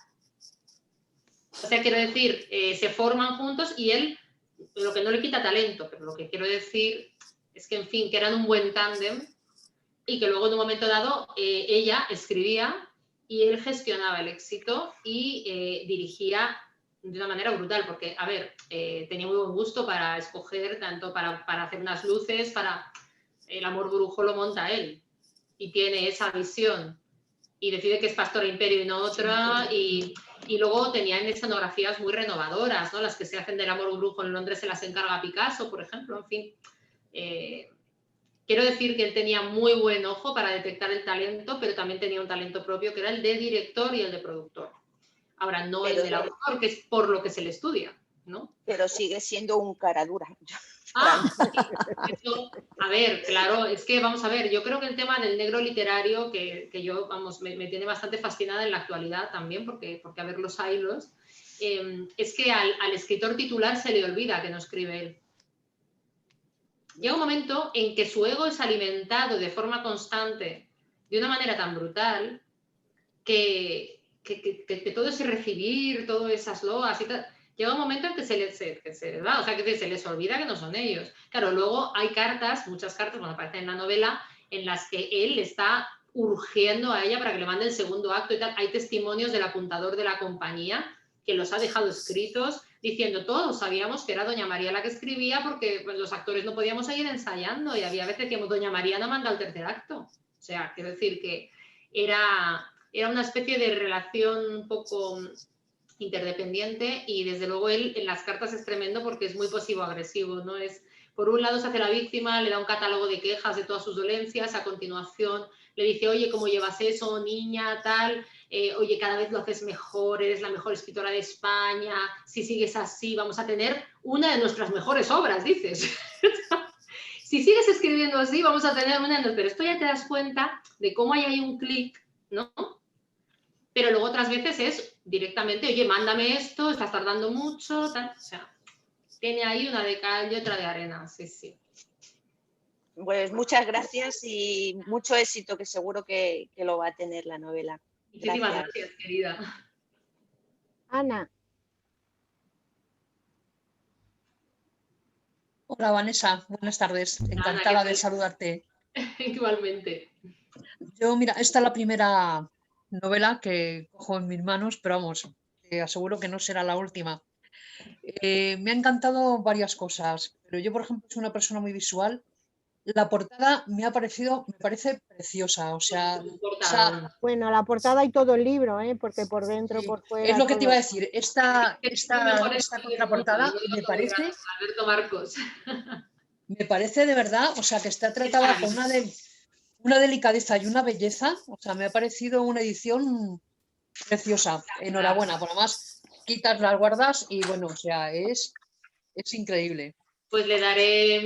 O sea, quiero decir, se forman juntos y él, lo que no le quita talento, pero lo que quiero decir es que, en fin, que eran un buen tándem y que luego en un momento dado ella escribía y él gestionaba el éxito y dirigía de una manera brutal, porque, a ver, tenía muy buen gusto para escoger, tanto para hacer unas luces, para El amor brujo lo monta él y tiene esa visión y decide que es Pastora Imperio y no otra, y luego tenían escenografías muy renovadoras, ¿no? Las que se hacen del amor brujo en Londres se las encarga Picasso, por ejemplo, en fin. Quiero decir que él tenía muy buen ojo para detectar el talento, pero también tenía un talento propio que era el de director y el de productor. Ahora, no el del autor, que es por lo que se le estudia, ¿no? Pero sigue siendo un cara dura. Ah, eso, a ver, claro, es que vamos a ver, yo creo que el tema del negro literario, que yo, vamos, me tiene bastante fascinada en la actualidad también, porque a ver los hilos, es que al escritor titular se le olvida que no escribe él. Llega un momento en que su ego es alimentado de forma constante, de una manera tan brutal, que todo ese recibir, todas esas loas y tal, llega un momento en que se les va, o sea, que se les olvida que no son ellos. Claro, luego hay cartas, muchas cartas, bueno, aparecen en la novela, en las que él está urgiendo a ella para que le mande el segundo acto y tal. Hay testimonios del apuntador de la compañía que los ha dejado escritos diciendo, todos sabíamos que era Doña María la que escribía porque pues, los actores no podíamos seguir ensayando y había veces que decíamos, Doña María no manda el tercer acto. O sea, quiero decir que era una especie de relación un poco interdependiente y desde luego él en las cartas es tremendo porque es muy pasivo-agresivo, ¿no? Es, por un lado se hace la víctima, le da un catálogo de quejas de todas sus dolencias, a continuación le dice, oye, ¿cómo llevas eso, niña, tal? Oye, cada vez lo haces mejor, eres la mejor escritora de España, si sigues así vamos a tener una de nuestras mejores obras, dices. Si sigues escribiendo así vamos a tener una de nuestras... Pero esto ya te das cuenta de cómo hay ahí un clic, ¿no? Pero luego otras veces es directamente, oye, mándame esto, estás tardando mucho, tal. O sea, tiene ahí una de cal y otra de arena, sí, sí. Pues muchas gracias y mucho éxito, que seguro que lo va a tener la novela. Muchísimas gracias, querida. Ana. Hola, Vanessa, buenas tardes. Encantada Ana, de saludarte. Igualmente. Yo, mira, esta es la primera novela que cojo en mis manos, pero vamos, te aseguro que no será la última. Me ha encantado varias cosas, pero yo, por ejemplo, soy una persona muy visual. La portada me parece preciosa, o sea, bueno, la portada y todo el libro, porque por dentro, sí, por fuera. es lo que todo. te iba a decir. Esta contraportada me parece. Alberto Marcos. Me parece de verdad, o sea, que está tratada con una delicadeza y una belleza, o sea, me ha parecido una edición preciosa. Enhorabuena, por lo más quitas las guardas y bueno, o sea, es increíble. Pues le daré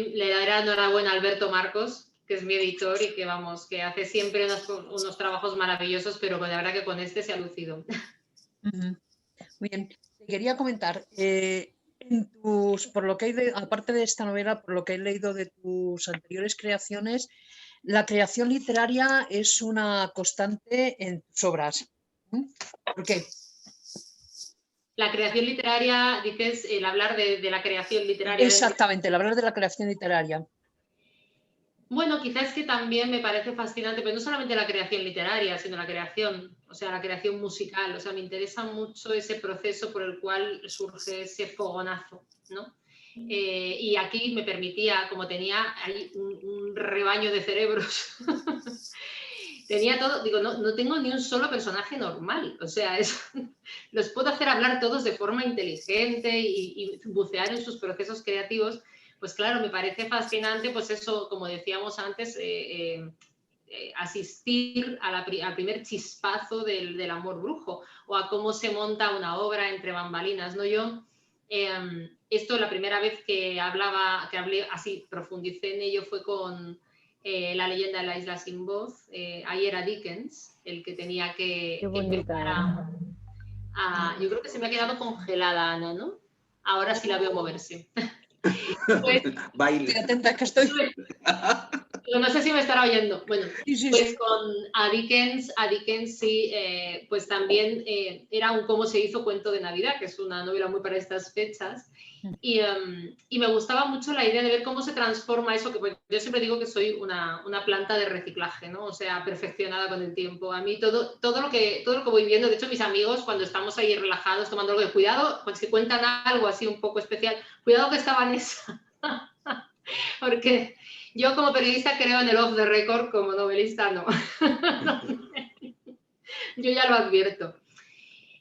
enhorabuena a Alberto Marcos, que es mi editor y que vamos, que hace siempre unos trabajos maravillosos, pero de verdad que con este se ha lucido. Muy bien, te quería comentar, por lo que hay aparte de esta novela, por lo que he leído de tus anteriores creaciones, la creación literaria es una constante en tus obras. ¿Por qué? La creación literaria, dices, el hablar de la creación literaria. Exactamente, el hablar de la creación literaria. Bueno, quizás que también me parece fascinante, pero no solamente la creación literaria, sino la creación, o sea, la creación musical. O sea, me interesa mucho ese proceso por el cual surge ese fogonazo, ¿no? Y aquí me permitía, como tenía ahí un rebaño de cerebros, tenía todo, digo, no tengo ni un solo personaje normal, o sea, los puedo hacer hablar todos de forma inteligente y bucear en sus procesos creativos. Pues claro, me parece fascinante, pues eso, como decíamos antes, asistir al primer chispazo del amor brujo o a cómo se monta una obra entre bambalinas, ¿no? Yo, esto la primera vez que hablé así, profundicé en ello fue con La leyenda de la isla sin voz. Ahí era Dickens el que tenía que empezar yo creo que se me ha quedado congelada, Ana, ¿no? Ahora sí la veo moverse. Pues, baile. Estoy atenta, que estoy. No sé si me estará oyendo. Bueno, Sí, pues sí. con a Dickens sí, pues también era un Cómo se hizo cuento de Navidad, que es una novela muy para estas fechas. Y me gustaba mucho la idea de ver cómo se transforma eso, que pues, yo siempre digo que soy una planta de reciclaje, ¿no? O sea, perfeccionada con el tiempo. A mí todo lo que voy viendo, de hecho mis amigos cuando estamos ahí relajados tomando algo de cuidado, pues si cuentan algo así un poco especial, cuidado que está Vanessa. Porque yo como periodista creo en el off the record, como novelista no. Yo ya lo advierto.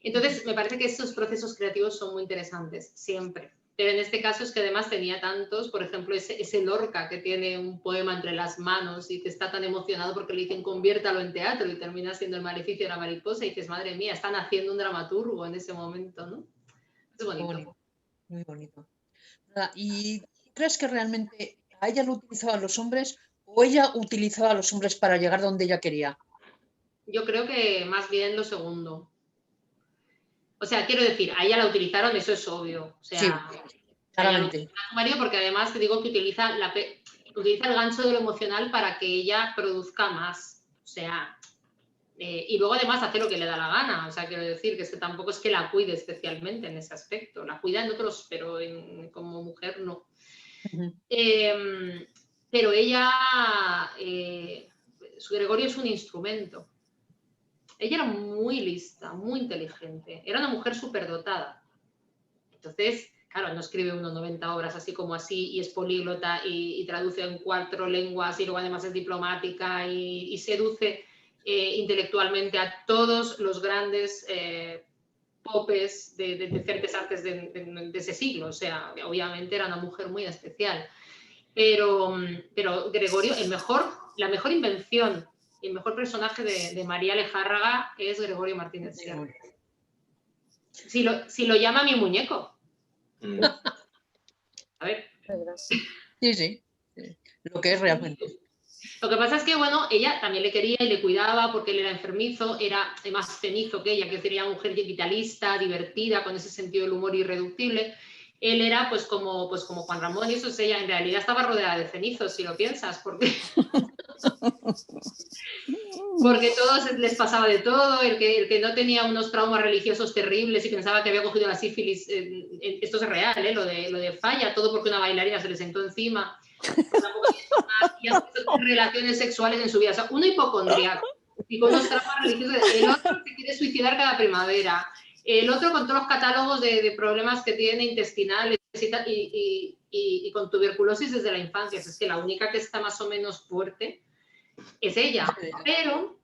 Entonces, me parece que estos procesos creativos son muy interesantes, siempre. Pero en este caso es que además tenía tantos, por ejemplo, ese Lorca que tiene un poema entre las manos y que está tan emocionado porque le dicen conviértalo en teatro y termina siendo el maleficio de la mariposa y dices, madre mía, están haciendo un dramaturgo en ese momento, ¿no? Es bonito. Muy bonito, muy bonito. Nada, ¿y crees que realmente a ella lo utilizaban los hombres o ella utilizaba a los hombres para llegar donde ella quería? Yo creo que más bien lo segundo. O sea, quiero decir, a ella la utilizaron, eso es obvio. O sea, Sí, a ella lo claramente. utiliza a su marido porque además te digo que utiliza el gancho de lo emocional para que ella produzca más. O sea, y luego además hace lo que le da la gana. O sea, quiero decir que tampoco es que la cuide especialmente en ese aspecto. La cuida en otros, pero como mujer no. Pero ella, su Gregorio es un instrumento. Ella era muy lista, muy inteligente. Era una mujer superdotada. Entonces, claro, no escribe unos 90 obras así como así y es políglota y traduce en 4 lenguas y luego además es diplomática y seduce intelectualmente a todos los grandes popes de ciertas artes de ese siglo. O sea, obviamente era una mujer muy especial. Pero Gregorio, la mejor invención y el mejor personaje de María Lejárraga es Gregorio Martínez Sierra. Si lo llama mi muñeco. A ver. Sí, sí, lo que es realmente. Lo que pasa es que, bueno, ella también le quería y le cuidaba porque él era enfermizo, era más cenizo que ella, que sería una mujer vitalista, divertida, con ese sentido del humor irreductible. Él era pues como Juan Ramón y eso es ella, en realidad estaba rodeada de cenizos, si lo piensas, porque todos les pasaba de todo, el que no tenía unos traumas religiosos terribles y pensaba que había cogido la sífilis, esto es real, lo de Falla, todo porque una bailarina se le sentó encima, y hace relaciones sexuales en su vida, o sea, uno hipocondriaco y con unos traumas religiosos, el otro se quiere suicidar cada primavera, el otro con todos los catálogos de problemas que tiene intestinales y con tuberculosis desde la infancia, es que la única que está más o menos fuerte es ella, pero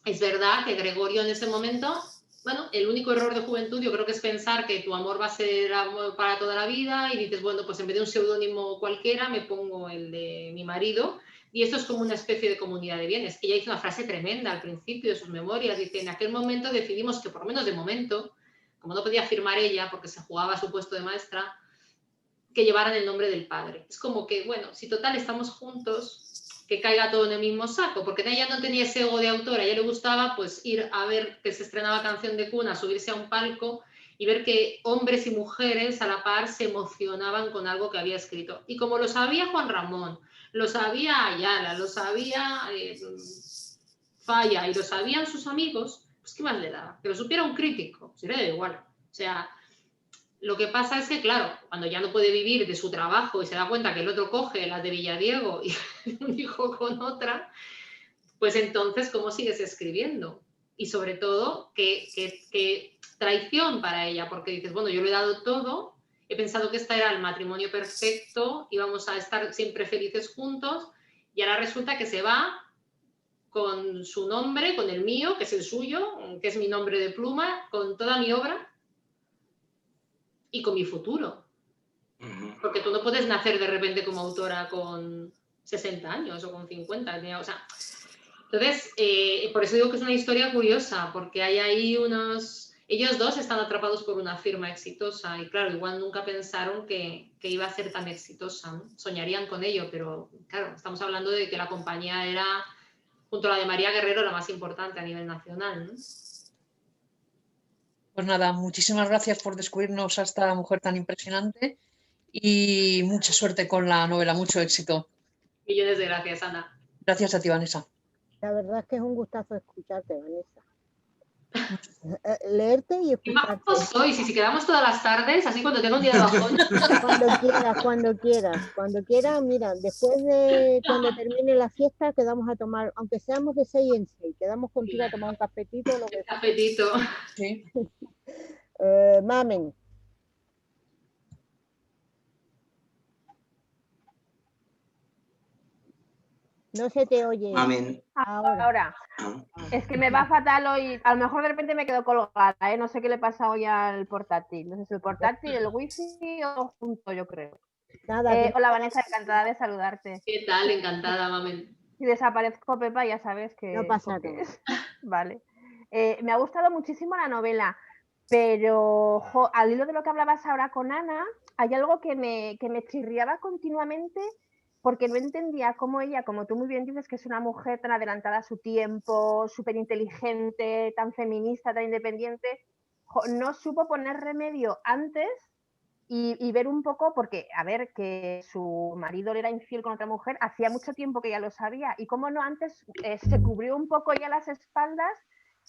es verdad que Gregorio en ese momento, bueno, el único error de juventud yo creo que es pensar que tu amor va a ser amor para toda la vida y dices, bueno, pues en vez de un seudónimo cualquiera me pongo el de mi marido y esto es como una especie de comunidad de bienes. Ella hizo una frase tremenda al principio de sus memorias, dice, en aquel momento decidimos que por lo menos de momento, como no podía firmar ella porque se jugaba su puesto de maestra, que llevaran el nombre del padre. Es como que, bueno, si total estamos juntos, que caiga todo en el mismo saco, porque ella no tenía ese ego de autora, a ella le gustaba pues ir a ver que se estrenaba Canción de Cuna, subirse a un palco y ver que hombres y mujeres a la par se emocionaban con algo que había escrito. Y como lo sabía Juan Ramón, lo sabía Ayala, lo sabía Falla y lo sabían sus amigos, pues ¿qué más le daba? Que lo supiera un crítico, si le da igual. O sea, lo que pasa es que, claro, cuando ya no puede vivir de su trabajo y se da cuenta que el otro coge las de Villadiego y un hijo con otra, pues entonces, ¿cómo sigues escribiendo? Y sobre todo, ¿qué traición para ella? Porque dices, bueno, yo le he dado todo, he pensado que este era el matrimonio perfecto, íbamos a estar siempre felices juntos, y ahora resulta que se va con su nombre, con el mío, que es el suyo, que es mi nombre de pluma, con toda mi obra, y con mi futuro. Porque tú no puedes nacer de repente como autora con 60 años o con 50. O sea, entonces, por eso digo que es una historia curiosa, porque hay ahí ellos dos están atrapados por una firma exitosa y claro, igual nunca pensaron que iba a ser tan exitosa, ¿no? Soñarían con ello, pero claro, estamos hablando de que la compañía era, junto a la de María Guerrero, la más importante a nivel nacional, ¿no? Pues nada, muchísimas gracias por descubrirnos a esta mujer tan impresionante y mucha suerte con la novela, mucho éxito. Millones de gracias, Ana. Gracias a ti, Vanessa. La verdad es que es un gustazo escucharte, Vanessa. Leerte y ¿Qué escucharte. majos sois? Y si quedamos todas las tardes, así cuando tengo un día de bajón. Cuando quieras, mira, después de cuando termine la fiesta quedamos a tomar, aunque seamos de 6 en 6, quedamos contigo a tomar un cafetito, lo que sea. Cafetito. Sí. Mamen. No se te oye. Mamen. Ahora. Es que me va fatal hoy. A lo mejor de repente me quedo colgada, ¿eh? No sé qué le pasa hoy al portátil. No sé si el portátil, el wifi o junto, yo creo. Nada, Hola, Vanessa, encantada de saludarte. ¿Qué tal? Encantada, Mamen. Si desaparezco, Pepa, ya sabes que... No pasa nada. Vale. Me ha gustado muchísimo la novela, pero al hilo de lo que hablabas ahora con Ana, hay algo que me chirriaba continuamente porque no entendía cómo ella, como tú muy bien dices, que es una mujer tan adelantada a su tiempo, súper inteligente, tan feminista, tan independiente, no supo poner remedio antes y ver un poco, porque, a ver, que su marido le era infiel con otra mujer, hacía mucho tiempo que ya lo sabía, y cómo no antes se cubrió un poco ya las espaldas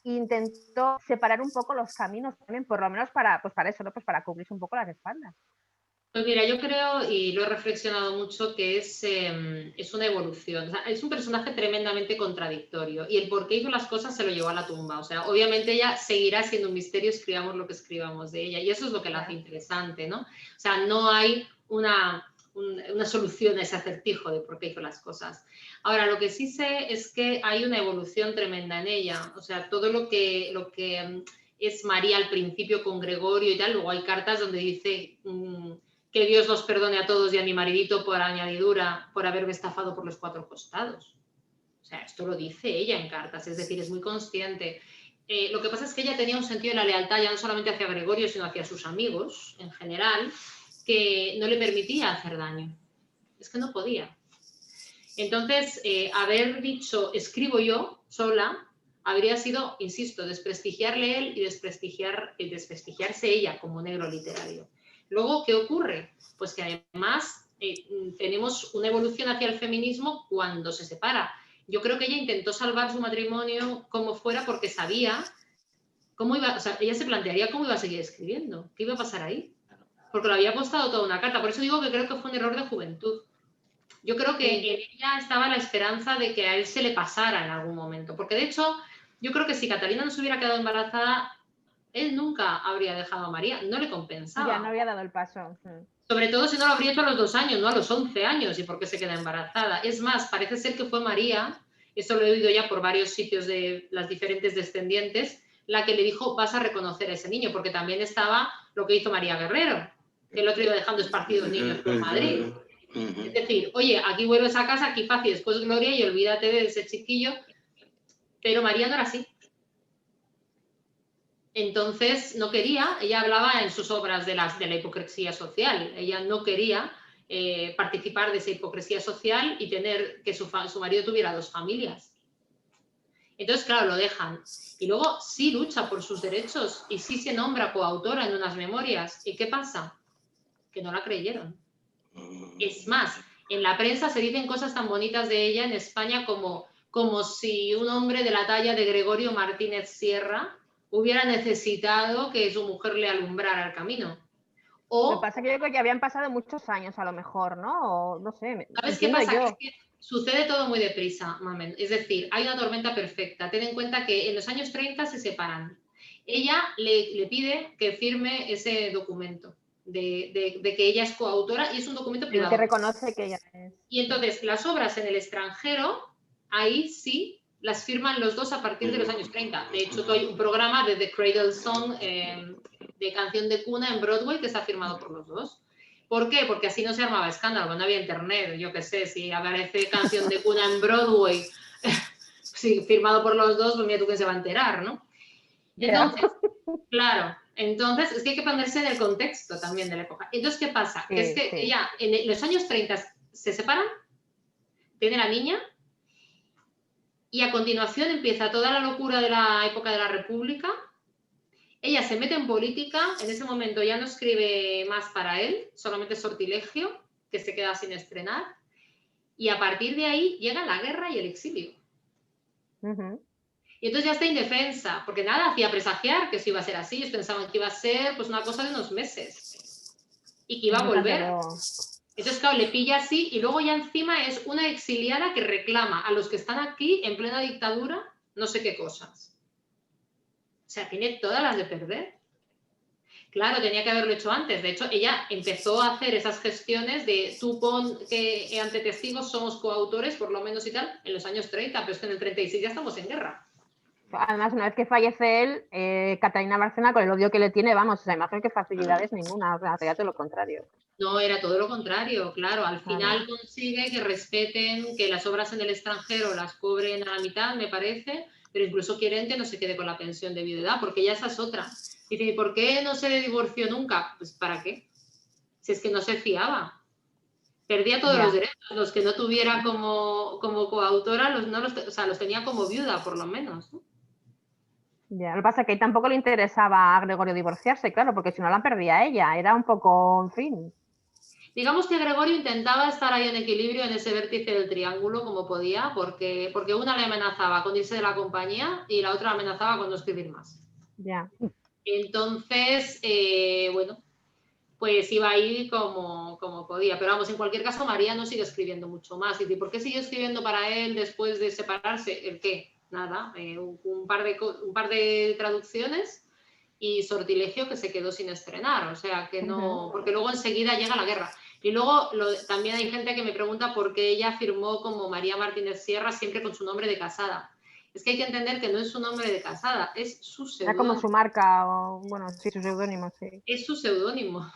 e intentó separar un poco los caminos también, por lo menos para eso, ¿no? Pues para cubrirse un poco las espaldas. Pues mira, yo creo, y lo he reflexionado mucho, que es una evolución. O sea, es un personaje tremendamente contradictorio y el por qué hizo las cosas se lo llevó a la tumba. O sea, obviamente ella seguirá siendo un misterio, escribamos lo que escribamos de ella y eso es lo que la hace interesante, ¿no? O sea, no hay una solución a ese acertijo de por qué hizo las cosas. Ahora, lo que sí sé es que hay una evolución tremenda en ella. O sea, todo lo que es María al principio con Gregorio y tal, luego hay cartas donde dice... que Dios los perdone a todos y a mi maridito por añadidura por haberme estafado por los 4 costados. O sea, esto lo dice ella en cartas, es decir, es muy consciente. Lo que pasa es que ella tenía un sentido de la lealtad ya no solamente hacia Gregorio, sino hacia sus amigos en general, que no le permitía hacer daño. Es que no podía. Entonces, haber dicho, escribo yo sola, habría sido, insisto, desprestigiarle él y desprestigiarse ella como negro literario. Luego, ¿qué ocurre? Pues que además tenemos una evolución hacia el feminismo cuando se separa. Yo creo que ella intentó salvar su matrimonio como fuera porque sabía cómo iba, o sea, ella se plantearía cómo iba a seguir escribiendo, qué iba a pasar ahí, porque lo había apostado toda una carta. Por eso digo que creo que fue un error de juventud. Yo creo que en ella estaba la esperanza de que a él se le pasara en algún momento, porque de hecho yo creo que si Catalina no se hubiera quedado embarazada, él nunca habría dejado a María, no le compensaba. Ya no había dado el paso. Sobre todo si no lo habría hecho a los 2 años, no a los 11 años, y por qué se queda embarazada. Es más, parece ser que fue María, esto lo he oído ya por varios sitios de las diferentes descendientes, la que le dijo, vas a reconocer a ese niño, porque también estaba lo que hizo María Guerrero, que el otro iba dejando esparcidos niños por Madrid. Es decir, oye, aquí vuelves a casa, aquí fácil, después Gloria, y olvídate de ese chiquillo. Pero María no era así. Entonces, no quería, ella hablaba en sus obras de la hipocresía social, ella no quería participar de esa hipocresía social y tener que su marido tuviera 2 familias. Entonces, claro, lo dejan. Y luego sí lucha por sus derechos y sí se nombra coautora en unas memorias. ¿Y qué pasa? Que no la creyeron. Es más, en la prensa se dicen cosas tan bonitas de ella en España como si un hombre de la talla de Gregorio Martínez Sierra hubiera necesitado que su mujer le alumbrara el camino. Lo que pasa es que yo creo que habían pasado muchos años a lo mejor, ¿no? O no sé. ¿Sabes qué pasa? Es que sucede todo muy deprisa, Mamen. Es decir, hay una tormenta perfecta. Ten en cuenta que en los años 30 se separan. Ella le pide que firme ese documento de que ella es coautora y es un documento privado. Que reconoce que ella es. Y entonces las obras en el extranjero, ahí sí las firman los dos a partir de los años 30. De hecho, hay un programa de The Cradle Song de canción de cuna en Broadway que está firmado por los dos. ¿Por qué? Porque así no se armaba escándalo, no había internet, yo qué sé, si aparece canción de cuna en Broadway, sí, firmado por los dos, pues mira tú quién se va a enterar, ¿no? Entonces, claro, entonces es que hay que ponerse en el contexto también de la época. Entonces, ¿qué pasa? Que es que ella en los años 30 se separan, tiene la niña, y a continuación empieza toda la locura de la época de la República. Ella se mete en política, en ese momento ya no escribe más para él, solamente Sortilegio, que se queda sin estrenar. Y a partir de ahí llega la guerra y el exilio. Y entonces ya está indefensa, porque nada hacía presagiar que eso iba a ser así. Ellos pensaban que iba a ser pues una cosa de unos meses y que iba a volver. Entonces, claro, le pilla así y luego ya encima es una exiliada que reclama a los que están aquí en plena dictadura no sé qué cosas. O sea, tiene todas las de perder. Claro, tenía que haberlo hecho antes. De hecho, ella empezó a hacer esas gestiones de tú pon que ante testigos somos coautores, por lo menos y tal, en los años 30, pero es que en el 36 ya estamos en guerra. Además, una vez que fallece él, Catalina Bárcena, con el odio que le tiene, vamos, o sea, imagino que facilidades ninguna, o sea, sería todo lo contrario. No, era todo lo contrario, claro. Al final consigue que respeten, que las obras en el extranjero las cobren a la mitad, me parece, pero incluso quieren que no se quede con la pensión de viudedad, porque ya esa es otra. Dice, ¿y por qué no se le divorció nunca? Pues ¿para qué? Si es que no se fiaba. Perdía todos los derechos. Los que no tuviera como coautora, los tenía como viuda, por lo menos, ¿no? Ya, lo que pasa es que tampoco le interesaba a Gregorio divorciarse, claro, porque si no la perdía ella, era un poco, en fin. Digamos que Gregorio intentaba estar ahí en equilibrio en ese vértice del triángulo como podía, porque una le amenazaba con irse de la compañía y la otra amenazaba con no escribir más. Ya. Entonces, bueno, pues iba ahí como podía. Pero vamos, en cualquier caso, María no sigue escribiendo mucho más. Y ¿por qué sigue escribiendo para él después de separarse? ¿El qué? Nada, un par de traducciones y Sortilegio que se quedó sin estrenar. O sea, que no... Porque luego enseguida llega la guerra. Y luego también hay gente que me pregunta por qué ella firmó como María Martínez Sierra siempre con su nombre de casada. Es que hay que entender que no es su nombre de casada, es su seudónimo. Era como su marca, o bueno, sí, su seudónimo, sí. Es su seudónimo.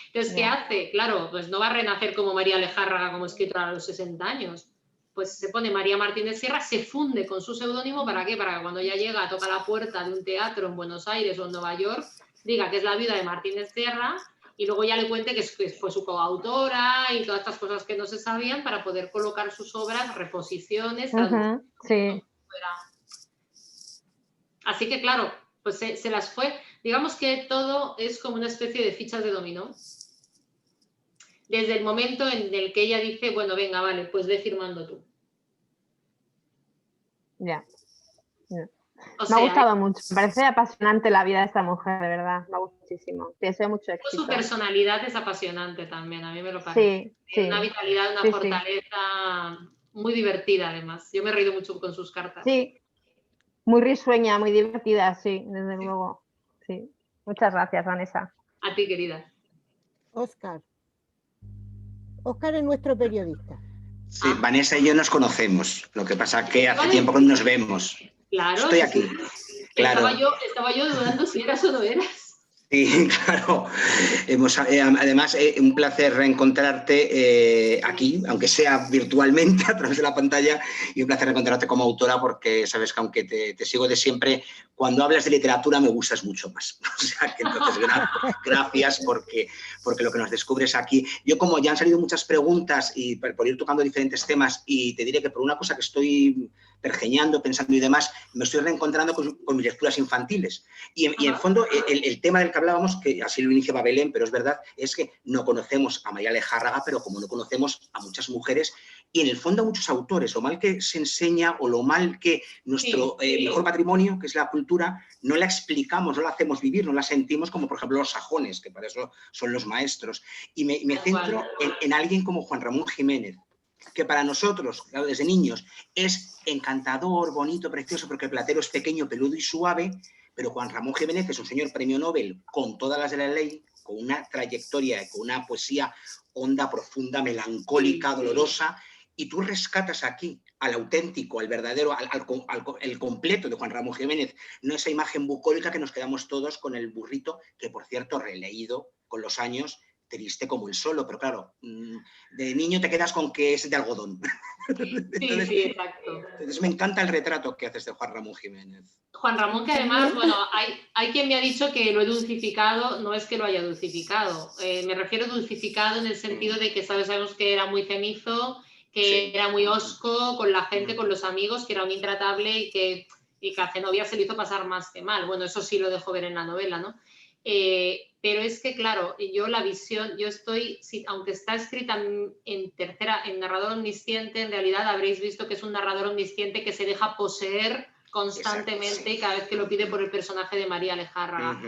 Entonces, ¿qué hace? Claro, pues no va a renacer como María Lejárraga como escritora a los 60 años. Pues se pone María Martínez Sierra, se funde con su seudónimo, ¿para qué? Para que cuando ya llega, toca la puerta de un teatro en Buenos Aires o en Nueva York, diga que es la viuda de Martínez Sierra y luego ya le cuente que fue su coautora y todas estas cosas que no se sabían para poder colocar sus obras, reposiciones, traducciones. Sí. Así que, claro, pues se las fue. Digamos que todo es como una especie de fichas de dominó. Desde el momento en el que ella dice, bueno, venga, vale, pues ve firmando tú. Ya. Me ha gustado mucho. Me parece apasionante la vida de esta mujer, de verdad. Me ha gustado muchísimo. Te deseo mucho éxito. Su personalidad es apasionante también, a mí me lo parece. Sí. Una vitalidad, una fortaleza muy divertida, además. Yo me he reído mucho con sus cartas. Sí. Muy risueña, muy divertida, sí, desde luego. Sí. Muchas gracias, Vanessa. A ti, querida. Óscar. Óscar es nuestro periodista. Sí, Vanessa y yo nos conocemos. Lo que pasa es que hace tiempo que no nos vemos. Claro. Estoy aquí. Claro. Estaba yo dudando si eras o no eras. Sí, claro. Además, un placer reencontrarte aquí, aunque sea virtualmente a través de la pantalla, y un placer reencontrarte como autora porque sabes que aunque te sigo de siempre, cuando hablas de literatura me gustas mucho más. O sea, que entonces gracias porque lo que nos descubres aquí. Yo, como ya han salido muchas preguntas y por ir tocando diferentes temas, y te diré que por una cosa que estoy pergeñando, pensando y demás, me estoy reencontrando con mis lecturas infantiles. Y en el fondo, el tema del que hablábamos, que así lo iniciaba Belén, pero es verdad, es que no conocemos a María Lejárraga, pero como no conocemos a muchas mujeres y en el fondo a muchos autores, lo mal que se enseña o lo mal que nuestro mejor patrimonio, que es la cultura, no la explicamos, no la hacemos vivir, no la sentimos, como por ejemplo los sajones, que para eso son los maestros. Y me centro en alguien como Juan Ramón Jiménez, que para nosotros, claro, desde niños, es encantador, bonito, precioso, porque el platero es pequeño, peludo y suave, pero Juan Ramón Jiménez es un señor premio Nobel con todas las de la ley, con una trayectoria, con una poesía honda, profunda, melancólica, dolorosa, y tú rescatas aquí al auténtico, al verdadero, el completo de Juan Ramón Jiménez, no esa imagen bucólica que nos quedamos todos con el burrito, que por cierto, releído con los años, triste como el solo, pero claro, de niño te quedas con que es de algodón. Entonces, sí, exacto. Entonces me encanta el retrato que haces de Juan Ramón Jiménez. Juan Ramón, que además, bueno, hay quien me ha dicho que lo he dulcificado, no es que lo haya dulcificado, me refiero dulcificado en el sentido de que sabemos que era muy cenizo, que era muy hosco con la gente, con los amigos, que era un intratable y que a Zenobia se le hizo pasar más que mal. Bueno, eso sí lo dejo ver en la novela, ¿no? Pero es que, claro, yo la visión, yo estoy, aunque está escrita en narrador omnisciente, en realidad habréis visto que es un narrador omnisciente que se deja poseer constantemente. Exacto, sí. Cada vez que lo pide por el personaje de María Lejarraga.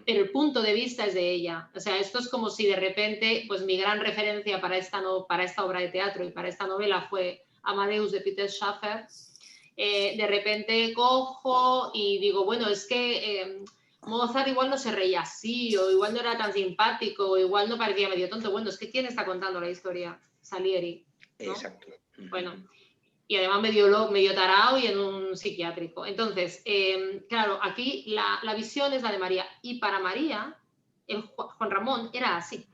Pero el punto de vista es de ella. O sea, esto es como si de repente, pues mi gran referencia para esta obra de teatro y para esta novela fue Amadeus de Peter Schaffer. De repente cojo y digo, bueno, es que Mozart igual no se reía así, o igual no era tan simpático, o igual no parecía medio tonto. Bueno, es que ¿quién está contando la historia? Salieri, ¿no? Exacto. Bueno, y además medio tarao y en un psiquiátrico. Entonces, claro, aquí la visión es la de María. Y para María, Juan Ramón era así.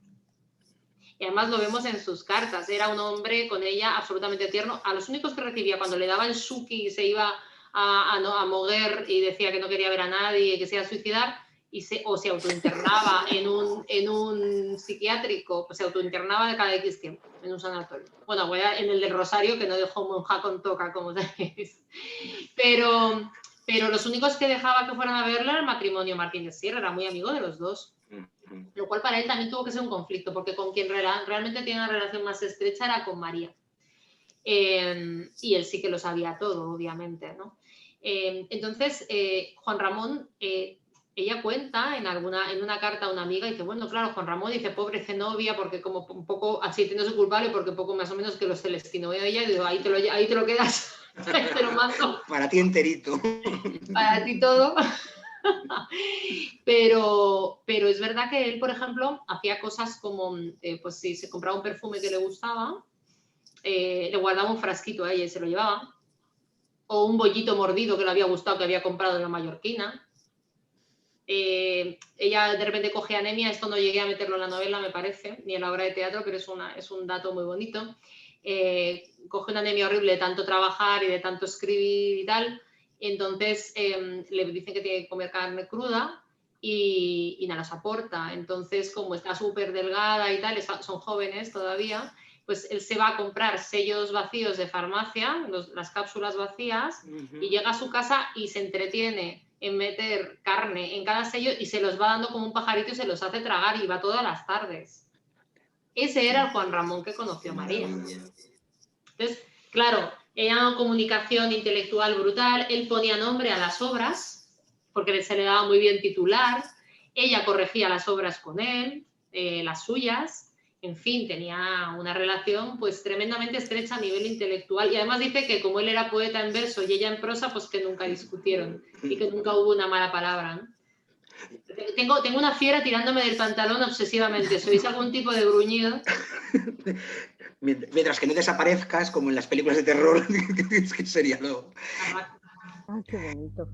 Y además lo vemos en sus cartas. Era un hombre con ella absolutamente tierno. A los únicos que recibía cuando le daba el Suki y se iba a Moguer y decía que no quería ver a nadie, que se iba a suicidar, o se autointernaba en un psiquiátrico, pues se autointernaba cada X tiempo, en un sanatorio. Bueno, en el del Rosario, que no dejó monja con toca, como sabéis. Pero los únicos que dejaba que fueran a verla era el matrimonio Martínez Sierra, era muy amigo de los dos. Lo cual para él también tuvo que ser un conflicto, porque con quien realmente tiene una relación más estrecha era con María. Y él sí que lo sabía todo, obviamente, ¿no? Entonces, Juan Ramón, ella cuenta en una carta a una amiga, y dice, bueno, claro, Juan Ramón dice, pobre Zenobia, porque como un poco, así siendo culpable, porque poco más o menos que los celestino de ella, y digo, ahí te lo quedas, te lo mando. Para ti enterito. Para ti todo. Pero es verdad que él, por ejemplo, hacía cosas como, pues si se compraba un perfume que le gustaba, le guardaba un frasquito a ella y se lo llevaba, o un bollito mordido que le había gustado, que había comprado en la mallorquina. Ella de repente coge anemia, esto no llegué a meterlo en la novela, me parece, ni en la obra de teatro, pero es un dato muy bonito. Coge una anemia horrible de tanto trabajar y de tanto escribir y tal. Entonces le dicen que tiene que comer carne cruda y nada, los aporta. Entonces, como está súper delgada y tal, son jóvenes todavía, pues él se va a comprar sellos vacíos de farmacia, las cápsulas vacías, y llega a su casa y se entretiene en meter carne en cada sello y se los va dando como un pajarito y se los hace tragar y va todas las tardes. Ese era el Juan Ramón que conoció María. Entonces, claro, era una comunicación intelectual brutal, él ponía nombre a las obras, porque se le daba muy bien titular, ella corregía las obras con él, las suyas, en fin, tenía una relación pues tremendamente estrecha a nivel intelectual, y además dice que como él era poeta en verso y ella en prosa, pues que nunca discutieron y que nunca hubo una mala palabra, ¿no? Tengo una fiera tirándome del pantalón obsesivamente, ¿sois algún tipo de gruñido? Mientras que no desaparezcas, como en las películas de terror, que sería lo... Ay, qué bonito.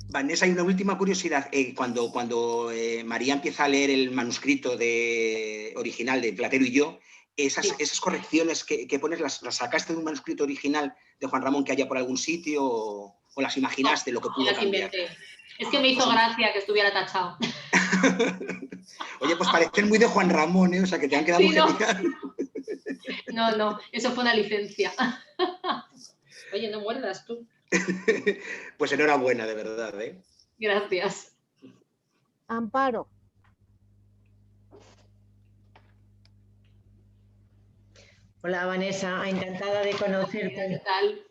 Vanessa, hay una última curiosidad. Cuando María empieza a leer el manuscrito original de Platero y yo, esas correcciones que pones, ¿las sacaste de un manuscrito original de Juan Ramón que haya por algún sitio o las imaginaste lo que pudo cambiar? Inventé. Es que me hizo gracia que estuviera tachado. Oye, pues parecen muy de Juan Ramón, ¿eh? O sea, que te han quedado muy genial. No, eso fue una licencia. Oye, no muerdas tú. Pues enhorabuena, de verdad, ¿eh? Gracias. Amparo. Hola, Vanessa, encantada de conocerte. ¿Qué tal?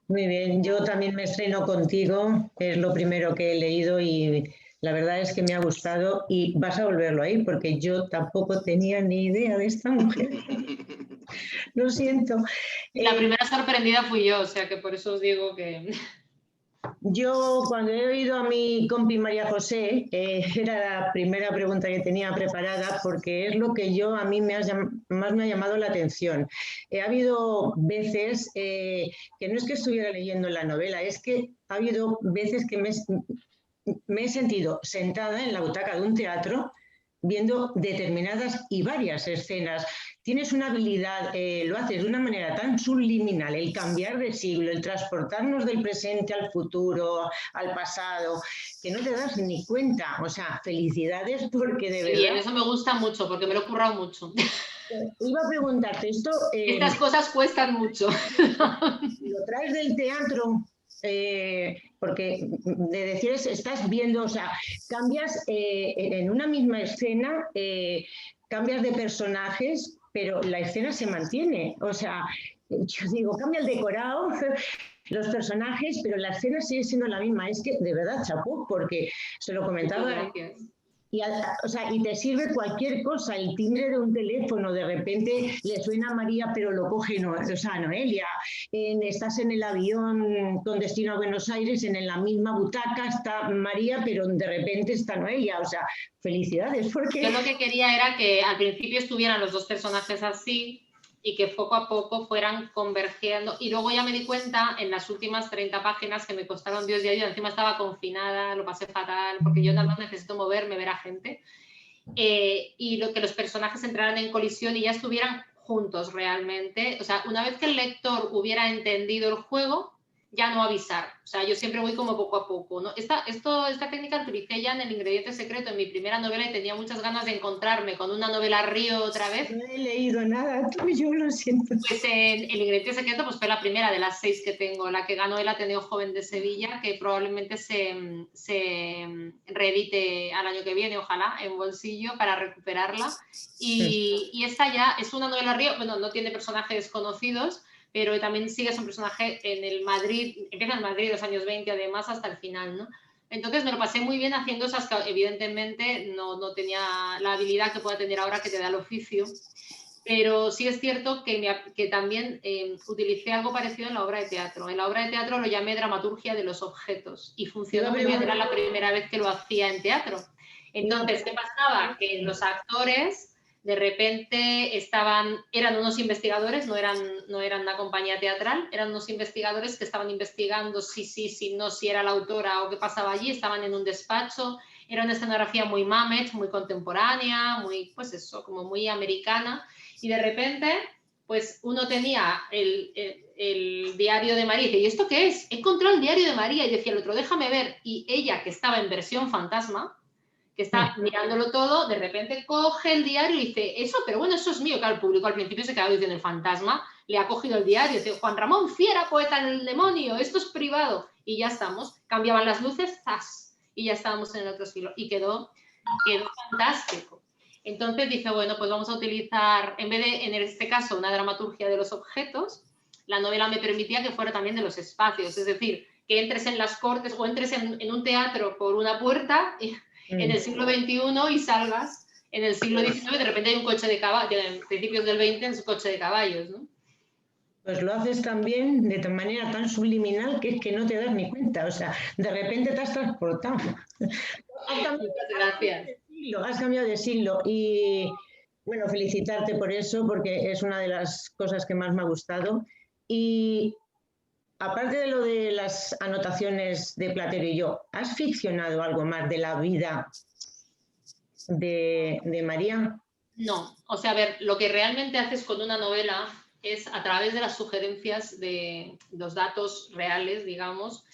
Muy bien, yo también me estreno contigo, es lo primero que he leído y la verdad es que me ha gustado y vas a volverlo ahí porque yo tampoco tenía ni idea de esta mujer. Lo siento. La primera sorprendida fui yo, o sea que por eso os digo que... Yo cuando he oído a mi compi María José, era la primera pregunta que tenía preparada porque es lo que a mí más me ha llamado la atención. Ha habido veces que no es que estuviera leyendo la novela, es que ha habido veces que me he sentido sentada en la butaca de un teatro viendo determinadas y varias escenas. Tienes una habilidad, lo haces de una manera tan subliminal, el cambiar de siglo, el transportarnos del presente al futuro, al pasado, que no te das ni cuenta. O sea, felicidades porque de verdad... Sí, eso me gusta mucho, porque me lo he currado mucho. Iba a preguntarte esto... Estas cosas cuestan mucho. ¿Lo traes del teatro? porque de decir estás viendo, o sea, cambias en una misma escena, cambias de personajes, pero la escena se mantiene. O sea, yo digo, cambia el decorado, los personajes, pero la escena sigue siendo la misma. Es que, de verdad, chapó, porque se lo comentaba. Y, o sea, y te sirve cualquier cosa, el timbre de un teléfono, de repente le suena a María, pero lo coge Noelia. Estás en el avión con destino a Buenos Aires, en la misma butaca está María, pero de repente está Noelia. O sea, felicidades. Porque... Yo lo que quería era que al principio estuvieran los dos personajes así y que poco a poco fueran convergiendo. Y luego ya me di cuenta en las últimas 30 páginas que me costaron Dios y ayuda. Encima estaba confinada, lo pasé fatal, porque yo nada más necesito moverme, ver a gente. Y lo que los personajes entraran en colisión y ya estuvieran juntos realmente. O sea, una vez que el lector hubiera entendido el juego, ya no avisar. O sea, yo siempre voy como poco a poco, ¿no? Esta técnica la utilicé ya en El ingrediente secreto, en mi primera novela, y tenía muchas ganas de encontrarme con una novela Río otra vez. No he leído nada, yo lo siento. Pues en El ingrediente secreto pues fue la primera de las 6 que tengo, la que ganó el Ateneo Joven de Sevilla, que probablemente se reedite al año que viene, ojalá, en bolsillo, para recuperarla. Y esta ya es una novela Río, bueno, no tiene personajes conocidos, pero también sigue un personaje en el Madrid, empieza en Madrid los años 20 además hasta el final, ¿no? Entonces me lo pasé muy bien haciendo esas, evidentemente no tenía la habilidad que pueda tener ahora que te da el oficio, pero sí es cierto que también utilicé algo parecido en la obra de teatro. En la obra de teatro lo llamé dramaturgia de los objetos y funcionó muy bien, era la primera vez que lo hacía en teatro. Entonces, ¿qué pasaba? Que los actores de repente eran unos investigadores, no eran una compañía teatral, eran unos investigadores que estaban investigando si no, si era la autora o qué pasaba allí, estaban en un despacho, era una escenografía muy Mamet, muy contemporánea, muy, pues eso, como muy americana, y de repente, pues uno tenía el diario de María y dice, ¿y esto qué es? He encontrado el diario de María, y decía el otro, déjame ver, y ella, que estaba en versión fantasma, que está mirándolo todo, de repente coge el diario y dice, eso, pero bueno, eso es mío. Claro, el público al principio se quedaba diciendo, el fantasma le ha cogido el diario, dice, Juan Ramón Fiera, poeta en el demonio, esto es privado. Y ya estamos, cambiaban las luces, ¡zas! Y ya estábamos en el otro siglo. Y quedó fantástico. Entonces dice, bueno, pues vamos a utilizar, en vez de, en este caso, una dramaturgia de los objetos, la novela me permitía que fuera también de los espacios, es decir, que entres en las cortes o entres en un teatro por una puerta en el siglo XXI y salgas en el siglo XIX, de repente hay un coche de caballos, en principios del XX, en su coche de caballos, ¿no? Pues lo haces también de manera tan subliminal que es que no te das ni cuenta, o sea, de repente te has transportado. Muchas gracias. Has cambiado de siglo y, bueno, felicitarte por eso, porque es una de las cosas que más me ha gustado. Y aparte de lo de las anotaciones de Platero y yo, ¿has ficcionado algo más de la vida de María? No, o sea, a ver, lo que realmente haces con una novela es, a través de las sugerencias de los datos reales, digamos,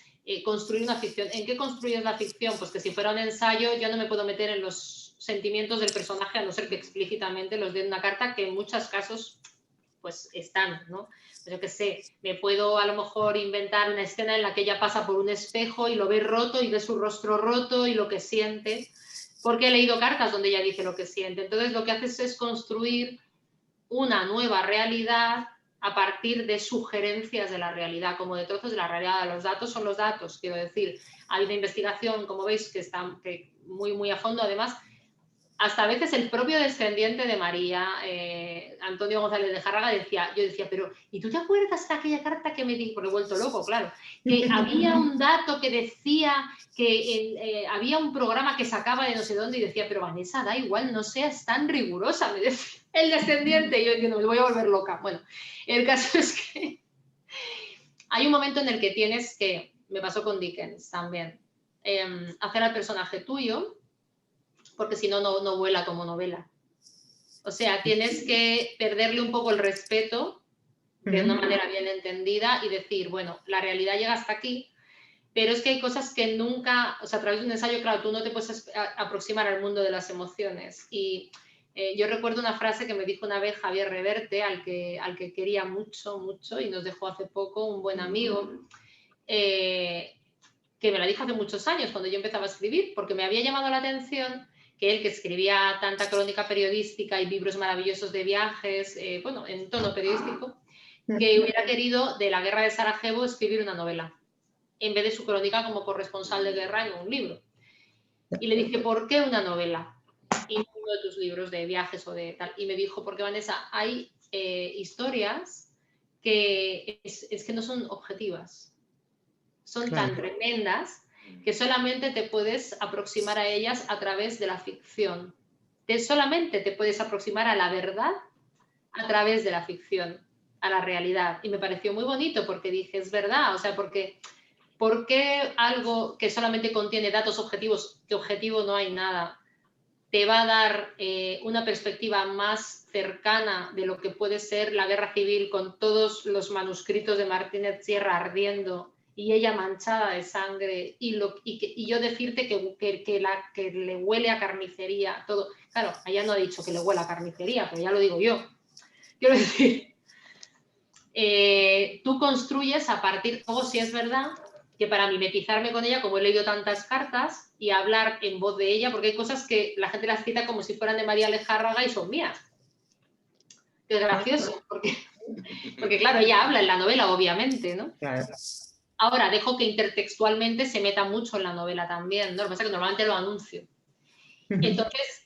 construir una ficción. ¿En qué construyes la ficción? Pues que si fuera un ensayo, yo no me puedo meter en los sentimientos del personaje, a no ser que explícitamente los dé en una carta, que en muchos casos pues están, ¿no? Yo qué sé, me puedo a lo mejor inventar una escena en la que ella pasa por un espejo y lo ve roto y ve su rostro roto y lo que siente, porque he leído cartas donde ella dice lo que siente. Entonces lo que haces es construir una nueva realidad a partir de sugerencias de la realidad, como de trozos de la realidad. Los datos son los datos, quiero decir. Hay una investigación, como veis, que está muy, muy a fondo. Además, hasta a veces el propio descendiente de María, Antonio González de Járraga, yo decía, pero ¿y tú te acuerdas de aquella carta que me di? Porque he vuelto loco, claro, que había un dato que decía que había un programa que sacaba de no sé dónde, y decía, pero Vanessa, da igual, no seas tan rigurosa, me decía el descendiente, y yo entiendo, me voy a volver loca. Bueno, el caso es que hay un momento en el que tienes que, me pasó con Dickens también, hacer al personaje tuyo, porque si no, no vuela como novela. O sea, tienes que perderle un poco el respeto de una manera bien entendida y decir, bueno, la realidad llega hasta aquí, pero es que hay cosas que nunca, o sea, a través de un ensayo, claro, tú no te puedes aproximar al mundo de las emociones. Y yo recuerdo una frase que me dijo una vez Javier Reverte, al que quería mucho, mucho, y nos dejó hace poco, un buen amigo, que me la dijo hace muchos años, cuando yo empezaba a escribir, porque me había llamado la atención que él, que escribía tanta crónica periodística y libros maravillosos de viajes, bueno, en tono periodístico, que hubiera querido de la guerra de Sarajevo escribir una novela, en vez de su crónica como corresponsal de guerra en un libro. Y le dije, ¿por qué una novela? Y no uno de tus libros de viajes o de tal. Y me dijo, porque Vanessa, hay historias que es que no son objetivas. Son tan tremendas que solamente te puedes aproximar a ellas a través de la ficción. Solamente te puedes aproximar a la verdad a través de la ficción, a la realidad. Y me pareció muy bonito porque dije, es verdad, o sea, porque ¿por qué algo que solamente contiene datos objetivos, que objetivo no hay nada, te va a dar una perspectiva más cercana de lo que puede ser la guerra civil con todos los manuscritos de Martínez Sierra ardiendo y ella manchada de sangre y yo decirte que le huele a carnicería, todo? Claro, ella no ha dicho que le huele a carnicería, pero ya lo digo yo. Quiero decir, tú construyes a partir, luego si es verdad que para mimetizarme con ella, como he leído tantas cartas, y hablar en voz de ella, porque hay cosas que la gente las cita como si fueran de María Lejárraga y son mías. Que es gracioso, porque claro, ella habla en la novela, obviamente, ¿no? Claro. Ahora, dejo que intertextualmente se meta mucho en la novela también, ¿no? Lo que pasa es que normalmente lo anuncio. Entonces,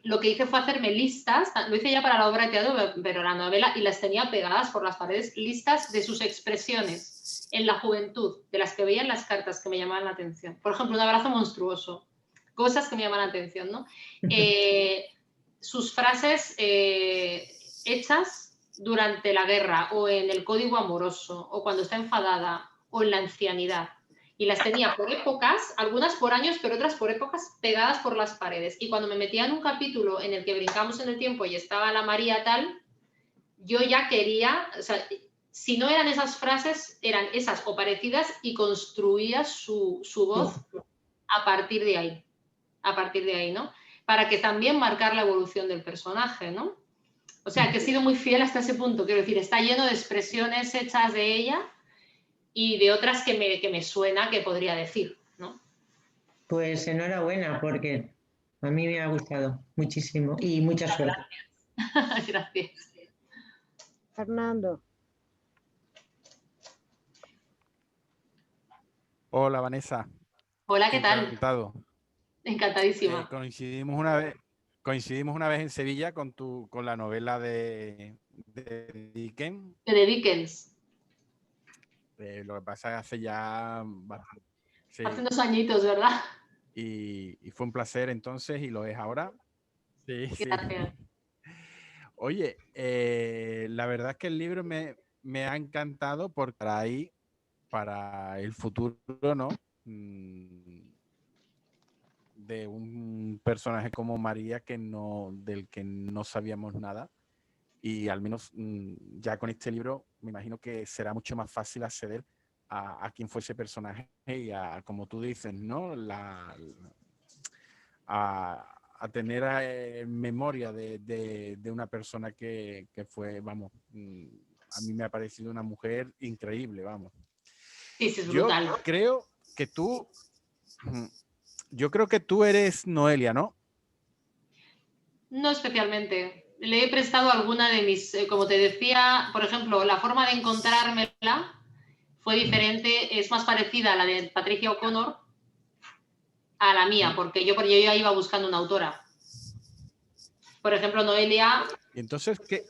lo que hice fue hacerme listas, lo hice ya para la obra de teatro, pero la novela, y las tenía pegadas por las paredes, listas de sus expresiones en la juventud, de las que veía en las cartas que me llamaban la atención. Por ejemplo, un abrazo monstruoso, cosas que me llaman la atención, ¿no? Sus frases hechas durante la guerra, o en el código amoroso, o cuando está enfadada, o en la ancianidad. Y las tenía por épocas, algunas por años, pero otras por épocas, pegadas por las paredes. Y cuando me metía en un capítulo en el que brincamos en el tiempo y estaba la María tal, yo ya quería, o sea, si no eran esas frases, eran esas o parecidas, y construía su voz a partir de ahí, ¿no? Para que también marcar la evolución del personaje, ¿no? O sea, que he sido muy fiel hasta ese punto, quiero decir, está lleno de expresiones hechas de ella y de otras que me suena que podría decir, ¿no? Pues enhorabuena, porque a mí me ha gustado muchísimo y mucha suerte. Gracias. Gracias. Fernando. Hola, Vanessa. Hola, ¿qué tal? Encantado. Encantadísima. Coincidimos una vez en Sevilla con la novela de Dickens. De Dickens. Lo que pasa es que hace ya... Sí. Hace unos añitos, ¿verdad? Y fue un placer entonces, y lo es ahora. Sí, gracias. Sí. Oye, la verdad es que el libro me ha encantado porque ahí, para el futuro, ¿no? De un personaje como María del que no sabíamos nada, y al menos ya con este libro me imagino que será mucho más fácil acceder a quién fue ese personaje y a, como tú dices, ¿no? A tener memoria de una persona que fue, vamos, a mí me ha parecido una mujer increíble, vamos. Sí, es brutal. Yo creo que tú eres Noelia, ¿no? No especialmente. Le he prestado alguna de mis, como te decía, por ejemplo, la forma de encontrármela fue diferente, es más parecida a la de Patricia O'Connor a la mía, porque yo ya iba buscando una autora. Por ejemplo, Noelia... Entonces, ¿qué?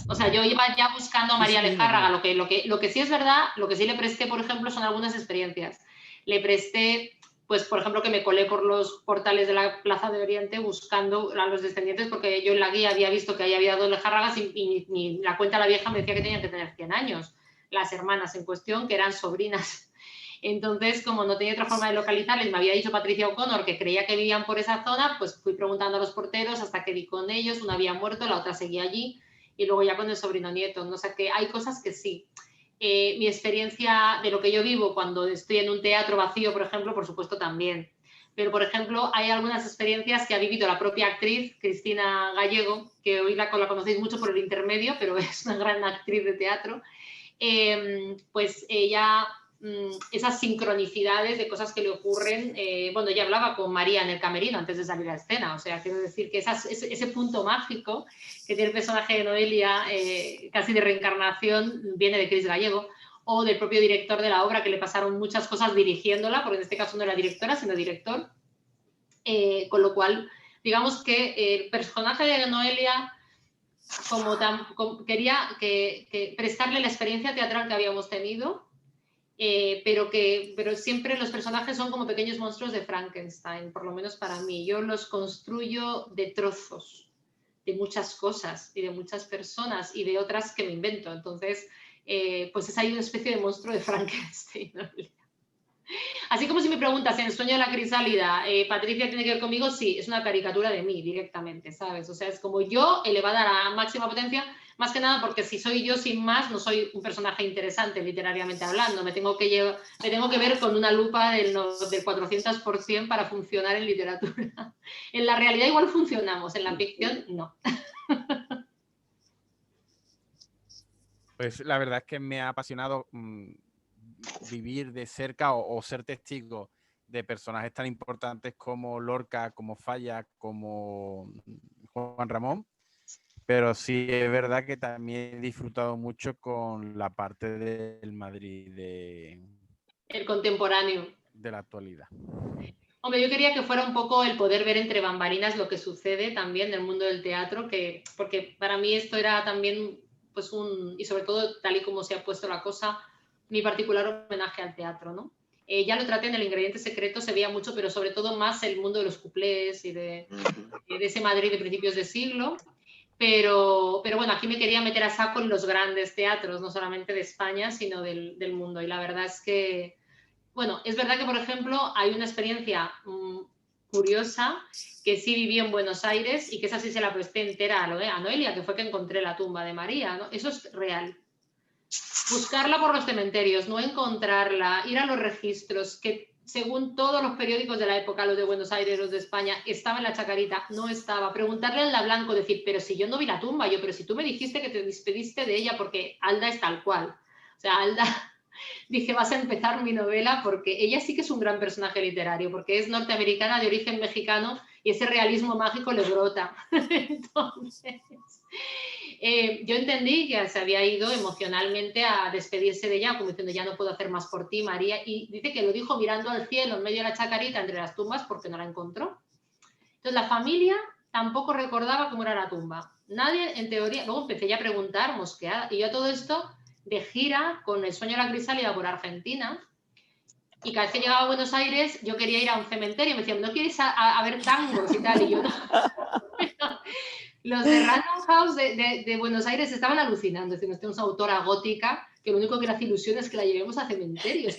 O sea, yo iba ya buscando a María Lejárraga. Lo que sí es verdad, lo que sí le presté, por ejemplo, son algunas experiencias. Le presté, pues, por ejemplo, que me colé por los portales de la Plaza de Oriente buscando a los descendientes, porque yo en la guía había visto que ahí había dos Lejárragas y la cuenta la vieja me decía que tenían que tener 100 años, las hermanas en cuestión, que eran sobrinas. Entonces, como no tenía otra forma de localizarles, me había dicho Patricia O'Connor que creía que vivían por esa zona, pues fui preguntando a los porteros hasta que di con ellos. Una había muerto, la otra seguía allí, y luego ya con el sobrino nieto, ¿no? O sea, que hay cosas que sí. Mi experiencia de lo que yo vivo cuando estoy en un teatro vacío, por ejemplo, por supuesto también. Pero, por ejemplo, hay algunas experiencias que ha vivido la propia actriz, Cristina Gallego, que hoy la conocéis mucho por el intermedio, pero es una gran actriz de teatro. Pues ella esas sincronicidades de cosas que le ocurren. Bueno, ya hablaba con María en el camerino antes de salir a escena, o sea, quiero decir que ese punto mágico que tiene el personaje de Noelia, casi de reencarnación, viene de Cris Gallego, o del propio director de la obra, que le pasaron muchas cosas dirigiéndola, porque en este caso no era directora, sino director, con lo cual, digamos que el personaje de Noelia, quería que prestarle la experiencia teatral que habíamos tenido, pero siempre los personajes son como pequeños monstruos de Frankenstein, por lo menos para mí. Yo los construyo de trozos, de muchas cosas y de muchas personas y de otras que me invento. Entonces, pues es ahí una especie de monstruo de Frankenstein, ¿no? Así como si me preguntas en El sueño de la crisálida, Patricia tiene que ver conmigo, sí, es una caricatura de mí directamente, ¿sabes? O sea, es como yo elevada a la máxima potencia, más que nada porque si soy yo sin más, no soy un personaje interesante literariamente hablando, me tengo que ver con una lupa del 400% para funcionar en literatura. En la realidad igual funcionamos, en la ficción no. Pues la verdad es que me ha apasionado vivir de cerca o ser testigo de personajes tan importantes como Lorca, como Falla, como Juan Ramón, pero sí es verdad que también he disfrutado mucho con la parte del Madrid el contemporáneo de la actualidad. Hombre, yo quería que fuera un poco el poder ver entre bambalinas lo que sucede también en el mundo del teatro, porque para mí esto era también, pues y sobre todo tal y como se ha puesto la cosa, mi particular homenaje al teatro, ¿no? Ya lo traté en El ingrediente secreto, se veía mucho, pero sobre todo más el mundo de los cuplés y de ese Madrid de principios de siglo. Pero bueno, aquí me quería meter a saco en los grandes teatros, no solamente de España, sino del mundo. Y la verdad es que, bueno, es verdad que, por ejemplo, hay una experiencia curiosa que sí viví en Buenos Aires y que esa sí se la presté entera a Noelia, que fue que encontré la tumba de María, ¿no? Eso es real. Buscarla por los cementerios, no encontrarla, ir a los registros, que según todos los periódicos de la época, los de Buenos Aires, los de España, estaba en la Chacarita, no estaba. Preguntarle a Alda Blanco, decir, pero si yo no vi la tumba, pero si tú me dijiste que te despediste de ella, porque Alda es tal cual. O sea, Alda, dije, vas a empezar mi novela, porque ella sí que es un gran personaje literario, porque es norteamericana de origen mexicano y ese realismo mágico le brota. Entonces, yo entendí que se había ido emocionalmente a despedirse de ella, como diciendo, ya no puedo hacer más por ti, María, y dice que lo dijo mirando al cielo en medio de la Chacarita entre las tumbas porque no la encontró. Entonces la familia tampoco recordaba cómo era la tumba. Nadie, en teoría, luego empecé ya a preguntar, mosqueada, y yo todo esto de gira con El sueño de la crisálida por Argentina, y cada vez que llegaba a Buenos Aires yo quería ir a un cementerio, me decían, ¿no quieres a ver tangos y tal? Y yo no. Los de Random House de Buenos Aires estaban alucinando, diciendo, tenemos una autora gótica que lo único que le hace ilusión es que la llevemos a cementerios.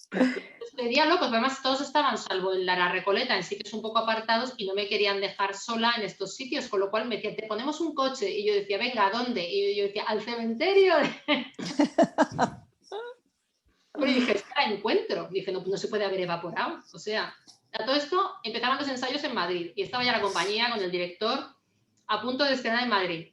Los pedía locos, pero además todos estaban, salvo en la Recoleta, en sitios un poco apartados, y no me querían dejar sola en estos sitios, con lo cual me decían, te ponemos un coche, y yo decía, venga, ¿a dónde? Y yo decía, al cementerio. Pero dije, es que la encuentro. Dije, no se puede haber evaporado. O sea, a todo esto empezaban los ensayos en Madrid y estaba ya la compañía con el director a punto de estrenar en Madrid.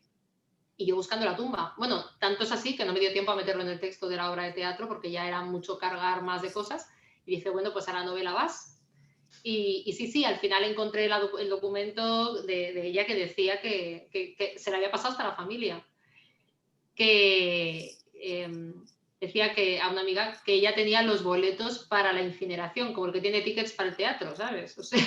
Y yo buscando la tumba. Bueno, tanto es así que no me dio tiempo a meterlo en el texto de la obra de teatro porque ya era mucho cargar más de cosas. Y dije, bueno, pues a la novela vas. Y sí, al final encontré el documento de ella que decía que se le había pasado hasta la familia. Que decía que a una amiga que ella tenía los boletos para la incineración, como el que tiene tickets para el teatro, ¿sabes? O sea,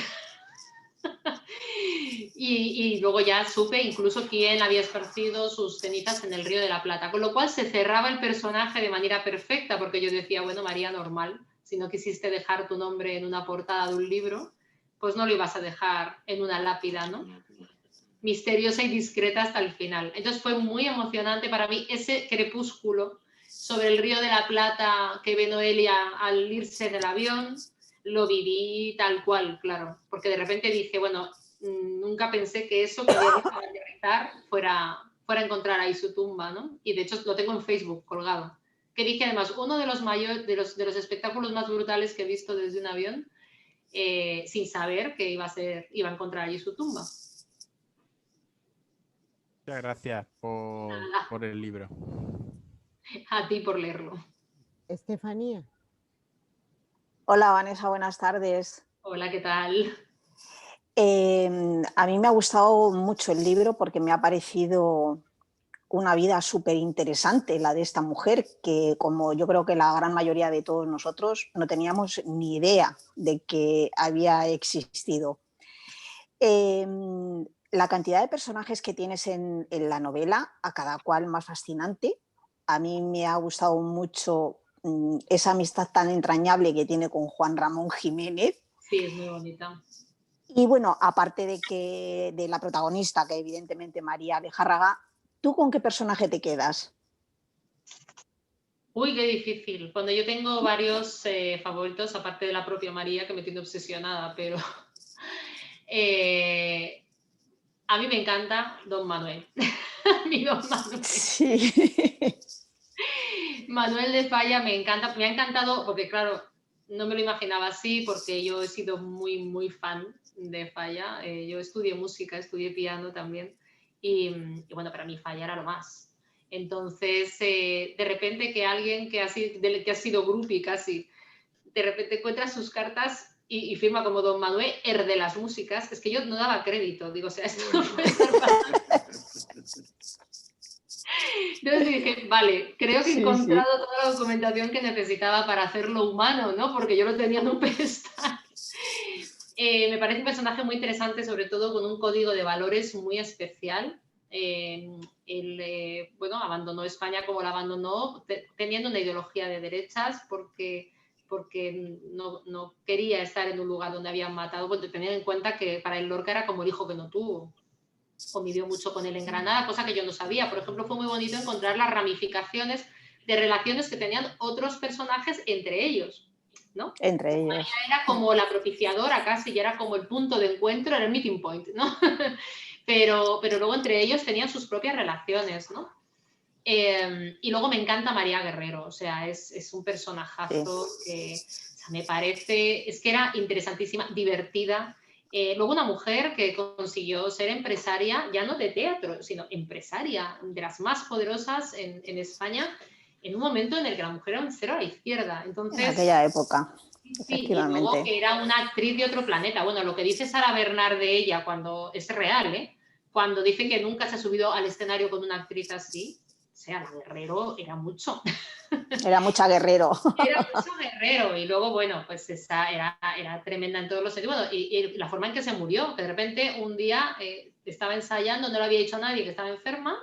y luego ya supe incluso quién había esparcido sus cenizas en el Río de la Plata, con lo cual se cerraba el personaje de manera perfecta, porque yo decía, bueno, María, normal, si no quisiste dejar tu nombre en una portada de un libro, pues no lo ibas a dejar en una lápida, ¿no? Misteriosa y discreta hasta el final. Entonces fue muy emocionante para mí ese crepúsculo sobre el Río de la Plata que ve Noelia al irse del avión. Lo viví tal cual, claro, porque de repente dije, bueno, nunca pensé que eso que había visto aterrizar fuera a encontrar ahí su tumba, ¿no? Y de hecho lo tengo en Facebook colgado. Que dije además, uno de los mayores, de los espectáculos más brutales que he visto desde un avión, sin saber que iba a encontrar allí su tumba. Muchas gracias por el libro. A ti por leerlo. Estefanía. Hola Vanessa, buenas tardes. Hola, ¿qué tal? A mí me ha gustado mucho el libro porque me ha parecido una vida súper interesante la de esta mujer, que como yo creo que la gran mayoría de todos nosotros no teníamos ni idea de que había existido. La cantidad de personajes que tienes en la novela, a cada cual más fascinante. A mí me ha gustado mucho esa amistad tan entrañable que tiene con Juan Ramón Jiménez. Sí, es muy bonita. Y bueno, aparte de la protagonista, que evidentemente María Lejárraga, ¿tú con qué personaje te quedas? Uy, qué difícil. Cuando yo tengo varios favoritos, aparte de la propia María, que me tiene obsesionada, pero a mí me encanta Don Manuel. Mi Don Manuel. Sí. Manuel de Falla me encanta, me ha encantado porque, claro, no me lo imaginaba así porque yo he sido muy, muy fan de Falla. Yo estudié música, estudié piano también y bueno, para mí Falla era lo más. Entonces, de repente que alguien que ha sido groupie casi, de repente encuentra sus cartas y firma como Don Manuel, de las músicas, es que yo no daba crédito, digo, o sea, esto no puede ser Entonces dije, vale, creo que he encontrado toda la documentación que necesitaba para hacerlo humano, ¿no? Porque yo lo tenía en un pedestal. Me parece un personaje muy interesante, sobre todo con un código de valores muy especial. Bueno, abandonó España como la abandonó, teniendo una ideología de derechas, porque no quería estar en un lugar donde habían matado, porque teniendo en cuenta que para él Lorca era como el hijo que no tuvo. Convivió mucho con él en Granada, cosa que yo no sabía. Por ejemplo, fue muy bonito encontrar las ramificaciones de relaciones que tenían otros personajes entre ellos, ¿no? Entre ellos. María era como la propiciadora casi, y era como el punto de encuentro, era el meeting point, ¿no? pero luego entre ellos tenían sus propias relaciones, ¿no? Y luego me encanta María Guerrero, o sea, es un personajazo que, o sea, me parece, es que era interesantísima, divertida. Luego una mujer que consiguió ser empresaria, ya no de teatro, sino empresaria, de las más poderosas en España, en un momento en el que la mujer era un cero a la izquierda. Entonces, en aquella época, sí, y luego que era una actriz de otro planeta. Bueno, lo que dice Sara Bernard de ella cuando es real, ¿eh? Cuando dice que nunca se ha subido al escenario con una actriz así, o sea, la Guerrero era mucho. Era mucha Guerrero. Era mucho Guerrero y luego, bueno, pues esa era tremenda en todos los sentidos. Bueno, y la forma en que se murió, que de repente un día estaba ensayando, no le había dicho a nadie que estaba enferma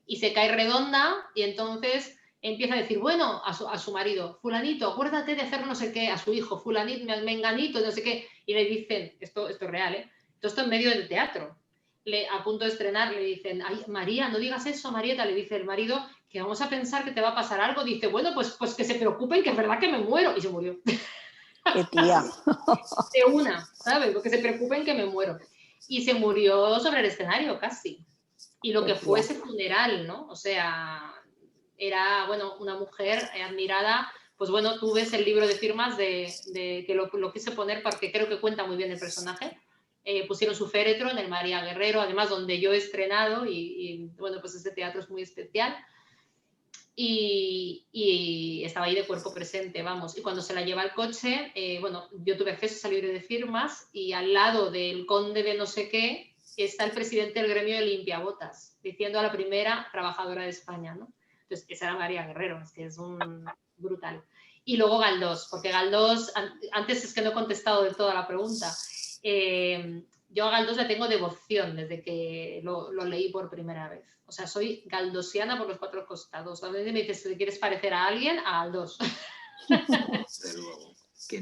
y se cae redonda y entonces empieza a decir, bueno, a su marido, fulanito, acuérdate de hacer no sé qué, a su hijo, fulanito, menganito, no sé qué, y le dicen, esto es real, ¿eh? Todo esto en medio del teatro. A punto de estrenar, le dicen, ay, María, no digas eso, Marieta, le dice el marido, que vamos a pensar que te va a pasar algo. Dice, bueno, pues que se preocupen, que es verdad que me muero. Y se murió. ¡Qué tía! De una, ¿sabes? Porque se preocupen que me muero. Y se murió sobre el escenario, casi. Y lo que fue ese funeral, ¿no? O sea, era, bueno, una mujer admirada. Pues bueno, tú ves el libro de firmas de que lo quise poner porque creo que cuenta muy bien el personaje. Pusieron su féretro en el María Guerrero, además donde yo he estrenado y bueno, pues ese teatro es muy especial y estaba ahí de cuerpo presente, vamos, y cuando se la lleva al coche, bueno, yo tuve acceso a ese libro de firmas y al lado del conde de no sé qué está el presidente del gremio de limpiabotas, diciendo a la primera trabajadora de España, ¿no? Entonces, esa era María Guerrero, es que es un brutal. Y luego Galdós, porque Galdós, antes es que no he contestado de toda la pregunta, yo a Galdós le tengo devoción desde que lo leí por primera vez. O sea, soy galdosiana por los cuatro costados. A veces me dices, ¿te quieres parecer a alguien? A Galdós.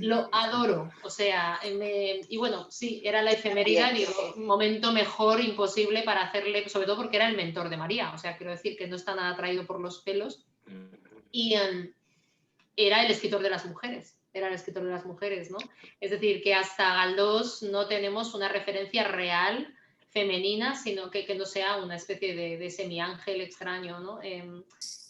Lo adoro. O sea, y bueno, sí, era la efemeridad, digo, un momento mejor imposible para hacerle, sobre todo porque era el mentor de María. O sea, quiero decir que no está nada traído por los pelos. Y era el escritor de las mujeres. Era el escritor de las mujeres, ¿no? Es decir, que hasta Galdós no tenemos una referencia real femenina, sino que no sea una especie de semiángel extraño, ¿no?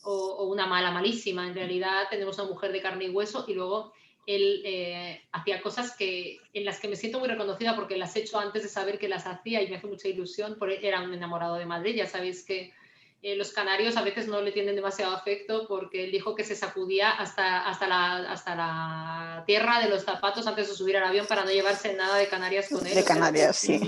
O una mala malísima. En realidad tenemos una mujer de carne y hueso y luego él hacía cosas en las que me siento muy reconocida porque las he hecho antes de saber que las hacía y me hace mucha ilusión. Era un enamorado de Madrid, ya sabéis que los canarios a veces no le tienen demasiado afecto porque él dijo que se sacudía hasta la tierra de los zapatos antes de subir al avión para no llevarse nada de Canarias con él. De Canarias, sí.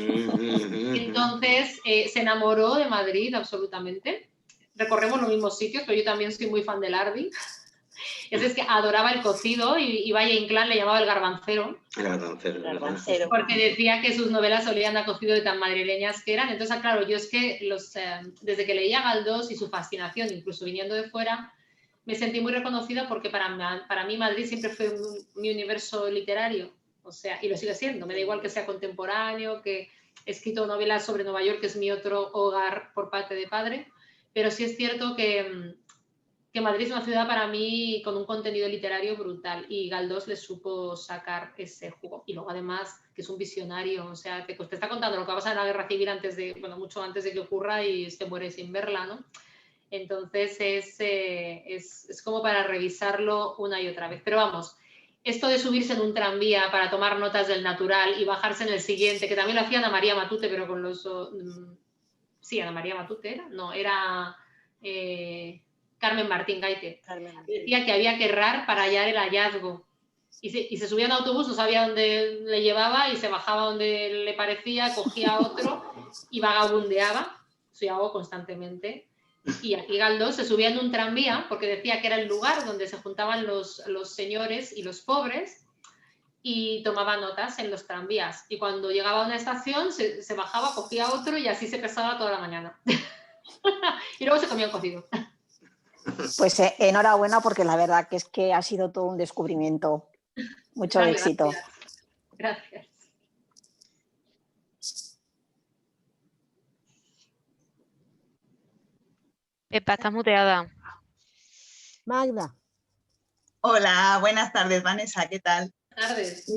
Entonces se enamoró de Madrid absolutamente. Recorremos los mismos sitios, pero yo también soy muy fan del Ardi. Es que adoraba el cocido y Valle Inclán le llamaba el garbancero. El garbancero. Porque decía que sus novelas olían a cocido de tan madrileñas que eran. Entonces, claro, yo es que desde que leía Galdós y su fascinación, incluso viniendo de fuera, me sentí muy reconocida porque para mí Madrid siempre fue mi universo literario. O sea, y lo sigue siendo. Me da igual que sea contemporáneo, que he escrito novelas sobre Nueva York, que es mi otro hogar por parte de padre. Pero sí es cierto que Madrid es una ciudad para mí con un contenido literario brutal y Galdós le supo sacar ese jugo. Y luego además que es un visionario, o sea, te está contando lo que va a pasar en la guerra civil mucho antes de que ocurra y se muere sin verla, ¿no? Entonces es como para revisarlo una y otra vez. Pero vamos, esto de subirse en un tranvía para tomar notas del natural y bajarse en el siguiente, que también lo hacía Ana María Matute, pero con los... Sí, Ana María Matute era, no, era... Carmen Martín Gaite. Decía que había que errar para hallar el hallazgo. Y se subía en autobús, no sabía dónde le llevaba y se bajaba donde le parecía, cogía otro y vagabundeaba. Eso yo hago constantemente. Y aquí Galdós se subía en un tranvía porque decía que era el lugar donde se juntaban los señores y los pobres y tomaba notas en los tranvías. Y cuando llegaba a una estación se bajaba, cogía otro y así se pasaba toda la mañana. Y luego se comía un cocido. Pues enhorabuena porque la verdad que es que ha sido todo un descubrimiento. Mucho éxito. Gracias. Pepa, estás muteada. Magda. Hola, buenas tardes, Vanessa, ¿qué tal? Buenas tardes.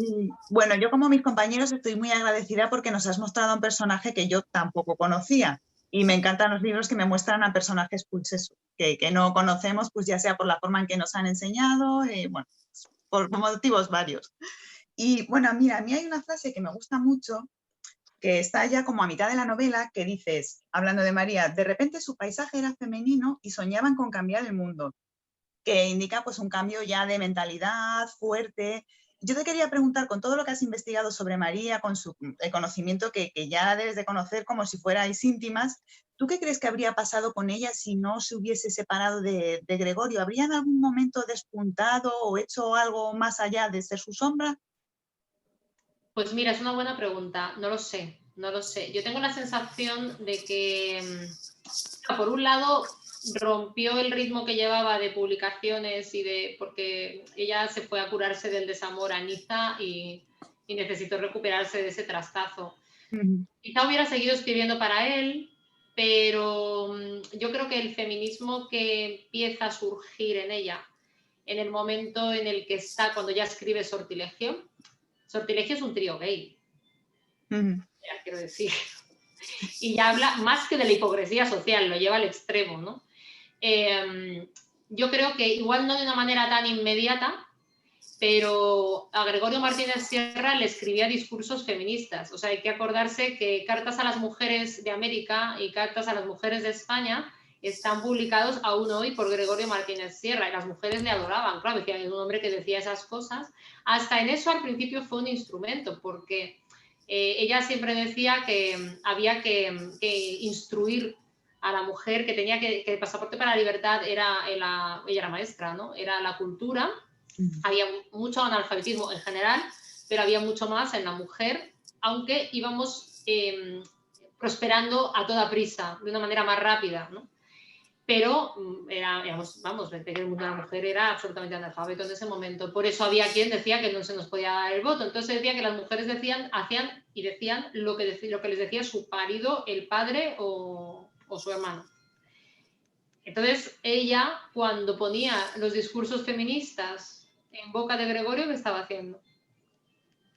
Bueno, yo como mis compañeros estoy muy agradecida porque nos has mostrado a un personaje que yo tampoco conocía. Y me encantan los libros que me muestran a personajes que no conocemos, pues ya sea por la forma en que nos han enseñado, bueno, por motivos varios. Y bueno, mira, a mí hay una frase que me gusta mucho, que está ya como a mitad de la novela, que dices, hablando de María, de repente su paisaje era femenino y soñaban con cambiar el mundo, que indica pues un cambio ya de mentalidad fuerte. Yo te quería preguntar, con todo lo que has investigado sobre María, con el conocimiento que ya debes de conocer como si fuerais íntimas, ¿tú qué crees que habría pasado con ella si no se hubiese separado de Gregorio? ¿Habría en algún momento despuntado o hecho algo más allá de ser su sombra? Pues mira, es una buena pregunta. No lo sé, no lo sé. Yo tengo la sensación de que, por un lado, rompió el ritmo que llevaba de publicaciones porque ella se fue a curarse del desamor a Niza y necesitó recuperarse de ese trastazo. Quizá hubiera seguido escribiendo para él, pero yo creo que el feminismo que empieza a surgir en ella en el momento en el que está, cuando ya escribe Sortilegio es un trío gay, ya quiero decir, y ya habla más que de la hipocresía social, lo lleva al extremo, ¿no? Yo creo que igual no de una manera tan inmediata, pero a Gregorio Martínez Sierra le escribía discursos feministas. O sea, hay que acordarse que Cartas a las Mujeres de América y Cartas a las Mujeres de España están publicados aún hoy por Gregorio Martínez Sierra y las mujeres le adoraban. Claro, decía, es un hombre que decía esas cosas. Hasta en eso al principio fue un instrumento, porque ella siempre decía que había que instruir a la mujer, que tenía que el pasaporte para la libertad ella era maestra, ¿no? Era la cultura. Había mucho analfabetismo en general, pero había mucho más en la mujer, aunque íbamos prosperando a toda prisa, de una manera más rápida, ¿no? Pero el mundo de la mujer era absolutamente analfabeto en ese momento. Por eso había quien decía que no se nos podía dar el voto. Entonces decía que las mujeres decían lo que les decía su marido, el padre o su hermano. Entonces ella, cuando ponía los discursos feministas en boca de Gregorio, ¿qué estaba haciendo?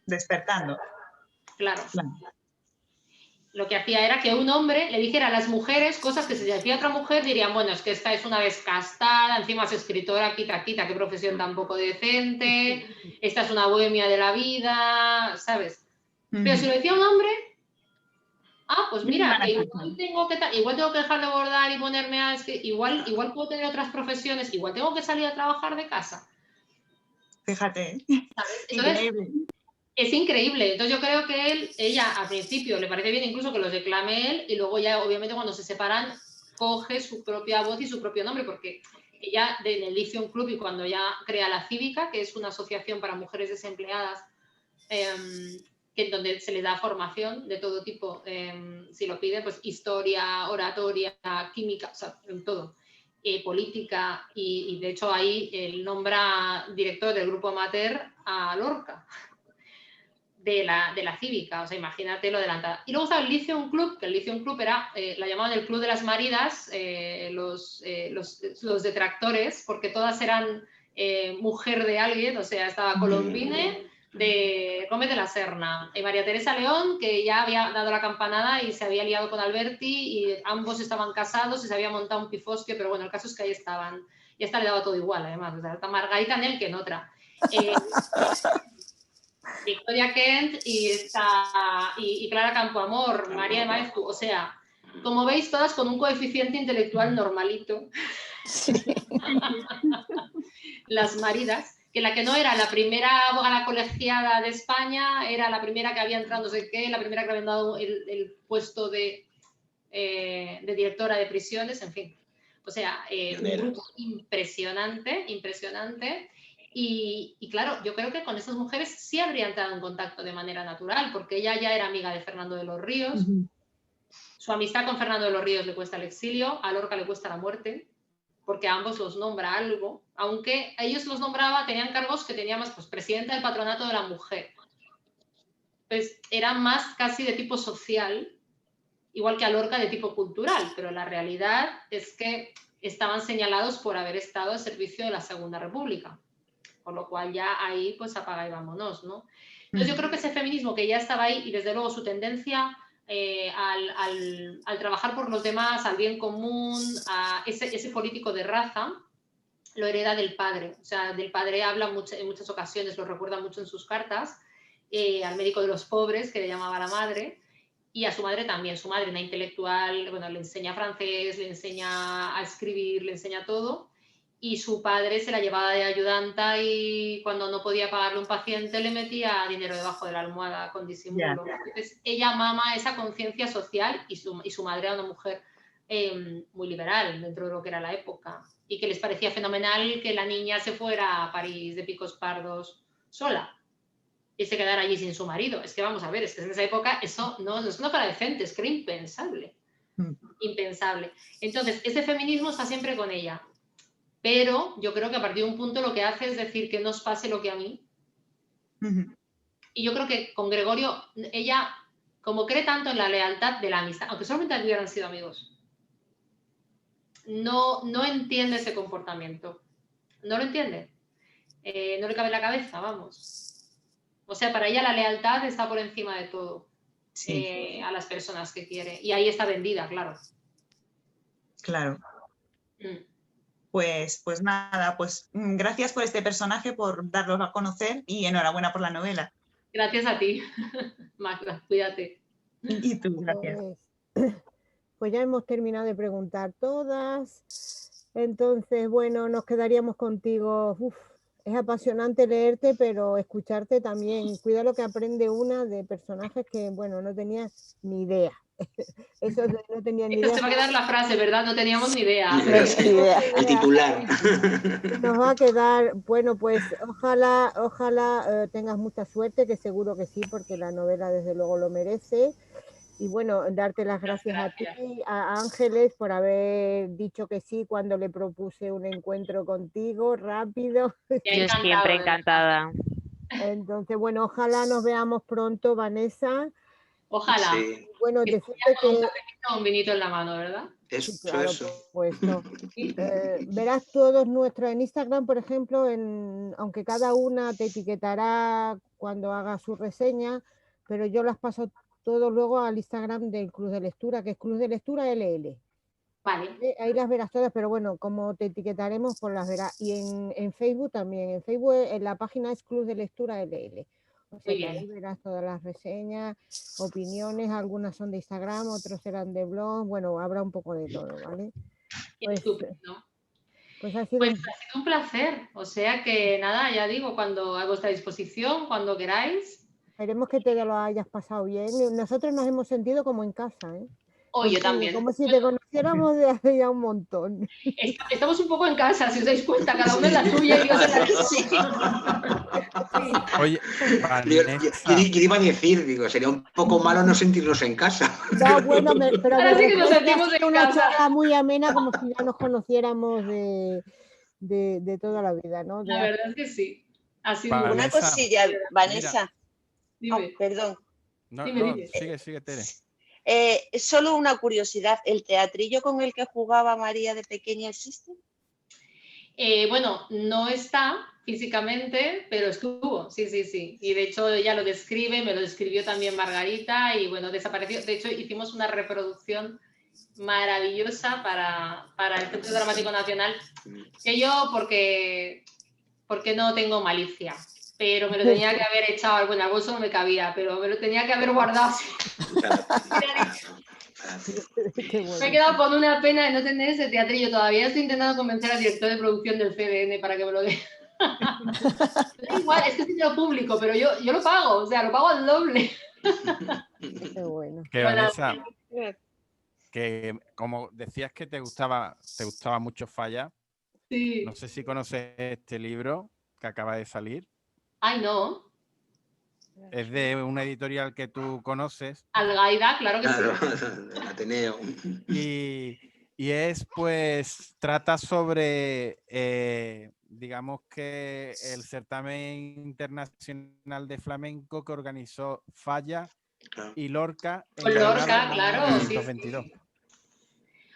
Despertando. Claro. Lo que hacía era que un hombre le dijera a las mujeres cosas que si decía otra mujer dirían, bueno, es que esta es una descastada, encima es escritora, quita, qué profesión tan poco decente, esta es una bohemia de la vida, ¿sabes? Pero si lo decía un hombre, Ah, pues mira, que igual tengo que dejar de bordar y ponerme a... Es que igual puedo tener otras profesiones, igual tengo que salir a trabajar de casa. Fíjate, ¿sabes? Entonces, increíble. Es increíble. Entonces yo creo que ella al principio le parece bien incluso que los declame él y luego ya obviamente cuando se separan coge su propia voz y su propio nombre, porque ella en el Lithium Club y cuando ya crea la Cívica, que es una asociación para mujeres desempleadas, donde se les da formación de todo tipo, si lo piden, pues historia, oratoria, química, o sea, en todo, política, y de hecho ahí él nombra director del grupo amateur a Lorca. De la Cívica, o sea, imagínate lo adelantada. Y luego estaba el Lithium Club, que el Lithium Club era, la llamaban el Club de las Maridas, los detractores, porque todas eran mujer de alguien, o sea, estaba Colombine de Gómez de la Serna, y María Teresa León, que ya había dado la campanada y se había liado con Alberti, y ambos estaban casados y se había montado un pifosquio, pero bueno, el caso es que ahí estaban, y esta le daba todo igual, además, o sea, está Margarita en él que en otra. Victoria Kent y Clara Campoamor, María de Maeztu, o sea, como veis, todas con un coeficiente intelectual normalito. Sí. Las maridas, que la que no era la primera abogada colegiada de España, era la primera que había entrado no sé qué, la primera que había dado el puesto de directora de prisiones, en fin. O sea, un grupo impresionante, impresionante. Y claro, yo creo que con estas mujeres sí habría entrado en contacto de manera natural, porque ella ya era amiga de Fernando de los Ríos. Su amistad con Fernando de los Ríos le cuesta el exilio, a Lorca le cuesta la muerte, porque a ambos los nombra algo, aunque a ellos los nombraba, tenían cargos que tenían más, pues presidenta del patronato de la mujer. Pues eran más casi de tipo social, igual que a Lorca de tipo cultural, pero la realidad es que estaban señalados por haber estado al servicio de la Segunda República. Por lo cual ya ahí pues apaga y vámonos, ¿no? Entonces yo creo que ese feminismo que ya estaba ahí y desde luego su tendencia al trabajar por los demás, al bien común, a ese político de raza, lo hereda del padre. O sea, del padre habla en muchas ocasiones, lo recuerda mucho en sus cartas, al médico de los pobres, que le llamaba la madre, y a su madre también. Su madre, una intelectual, bueno, le enseña francés, le enseña a escribir, le enseña todo. Y su padre se la llevaba de ayudanta y cuando no podía pagarle un paciente le metía dinero debajo de la almohada con disimulo. Entonces ella mama esa conciencia social y su madre era una mujer muy liberal dentro de lo que era la época y que les parecía fenomenal que la niña se fuera a París de picos pardos sola y se quedara allí sin su marido. Es que vamos a ver, es que en esa época eso no fuera decente, es que era impensable. Impensable. Entonces, ese feminismo está siempre con ella. Pero yo creo que a partir de un punto lo que hace es decir que no os pase lo que a mí. Y yo creo que con Gregorio, ella, como cree tanto en la lealtad de la amistad, aunque solamente hubieran sido amigos, no entiende ese comportamiento. No lo entiende. No le cabe en la cabeza, vamos. O sea, para ella la lealtad está por encima de todo. Sí. A las personas que quiere. Y ahí está vendida, claro. Claro. Pues nada, pues gracias por este personaje, por darlo a conocer y enhorabuena por la novela. Gracias a ti, Magda, cuídate. Y tú, gracias. Pues ya hemos terminado de preguntar todas, entonces bueno, nos quedaríamos contigo. Es apasionante leerte, pero escucharte también. Cuida lo que aprende una de personajes que, bueno, no tenía ni idea. Eso no tenía ni idea. Se va a quedar la frase, ¿verdad? No teníamos ni idea. El titular. Nos va a quedar, bueno, pues ojalá tengas mucha suerte, que seguro que sí, porque la novela desde luego lo merece. Y bueno, darte las gracias a ti, a Ángeles, por haber dicho que sí cuando le propuse un encuentro contigo, rápido. Yo siempre encantada. Entonces, bueno, ojalá nos veamos pronto, Vanessa. Ojalá. Sí. Bueno, decirte que... Un vinito en la mano, ¿verdad? Eso, sí, claro, eso. Por supuesto. Verás todos nuestros en Instagram, por ejemplo, aunque cada una te etiquetará cuando haga su reseña, pero yo las paso todo luego al Instagram del Club de Lectura, que es Club de Lectura LL. Vale. Ahí las verás todas, pero bueno, como te etiquetaremos, pues las verás. Y en Facebook también. En Facebook la página es Club de Lectura LL. O sea, Muy que ahí bien. verás todas las reseñas, opiniones, algunas son de Instagram, otros serán de blog, bueno, habrá un poco de todo, ¿vale? Pues, Estupendo. pues ha sido Pues un... ha sido un placer. O sea que nada, ya digo, cuando a vuestra disposición, cuando queráis. Esperemos que te lo hayas pasado bien. Nosotros nos hemos sentido como en casa, ¿eh? Oh, yo Contigo, también. como si te conociéramos de hace ya un montón. Estamos un poco en casa, si os dais cuenta, cada uno en la suya y Dios en la Oye, Yo Vanessa, iba a decir, digo, sería un poco malo no sentirnos en casa. No, bueno, pero me Ahora sí que nos refiero que ha sentimos sido en una casa. charla muy amena, como si ya nos conociéramos de toda la vida, ¿no? La verdad es que sí. Ha sido Vanessa, Una cosilla, Vanessa. Dime. Perdón. no, Dime, no, dime. sigue, Tere. Solo una curiosidad, ¿el teatrillo con el que jugaba María de pequeña existe? Bueno, no está físicamente, pero estuvo, sí, sí, sí. Y de hecho ella lo describe, me lo describió también Margarita y bueno, desapareció. De hecho hicimos una reproducción maravillosa para el Centro Dramático Nacional, que yo porque no tengo malicia, pero me lo tenía que haber echado, bueno, al bolso no me cabía, pero me lo tenía que haber guardado. Me he quedado con una pena de no tener ese teatrillo. Todavía estoy intentando convencer al director de producción del CDN para que me lo dé. Da igual, es que es dinero público, pero yo lo pago, o sea, lo pago al doble. Qué bueno. Que Bueno, Vanessa, que como decías que te gustaba mucho Falla, sí. no sé si conoces este libro que acaba de salir. Ay, no. Es de una editorial que tú conoces. Algaida, claro que sí. Claro, Ateneo. Y es, pues, trata sobre, digamos que el certamen internacional de flamenco que organizó Falla y Lorca en Con Granada Lorca, en claro, sí, 1922.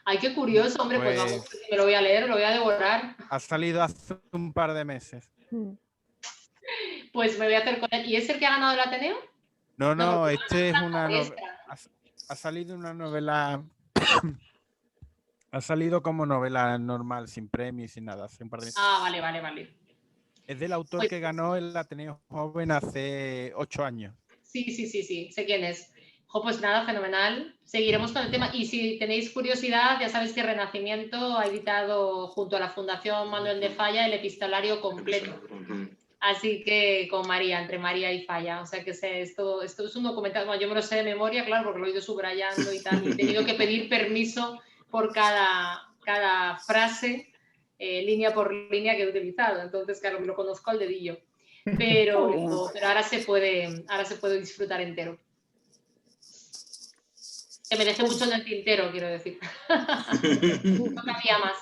Ay, qué curioso, hombre, pues vamos, me lo voy a leer, lo voy a devorar. Ha salido hace un par de meses. Pues me voy a hacer con él. ¿Y es el que ha ganado el Ateneo? No, este es una novela. ha salido una novela. Ha salido como novela normal, sin premio y sin nada. Hace un par de meses. Ah, vale. Es del autor que ganó el Ateneo Joven hace 8 años. Sí, sé quién es. Pues nada, fenomenal. Seguiremos con el tema. Y si tenéis curiosidad, ya sabéis que Renacimiento ha editado junto a la Fundación Manuel de Falla el epistolario completo. Así que con María, entre María y Falla. O sea que esto es un documental. Bueno, yo me lo sé de memoria, claro, porque lo he ido subrayando y tal. Y he tenido que pedir permiso por cada frase, línea por línea que he utilizado. Entonces, claro, me lo conozco al dedillo. Pero ahora se puede disfrutar entero. Que me dejé mucho en el tintero, quiero decir. No cabía más.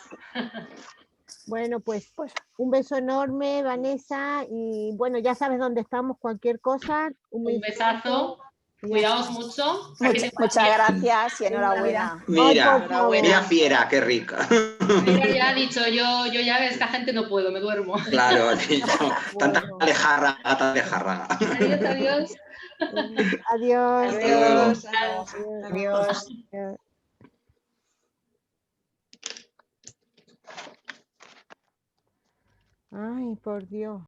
Bueno, pues un beso enorme, Vanessa, y bueno, ya sabes dónde estamos, cualquier cosa. Un besazo. Cuidaos mucho. Muchas gracias y enhorabuena. Mira fiera, qué rica. Mira, ya ha dicho, yo ya esta gente no puedo, me duermo. Claro, tanta alejarra. Adiós. Adiós. Adiós. Ay, por Dios.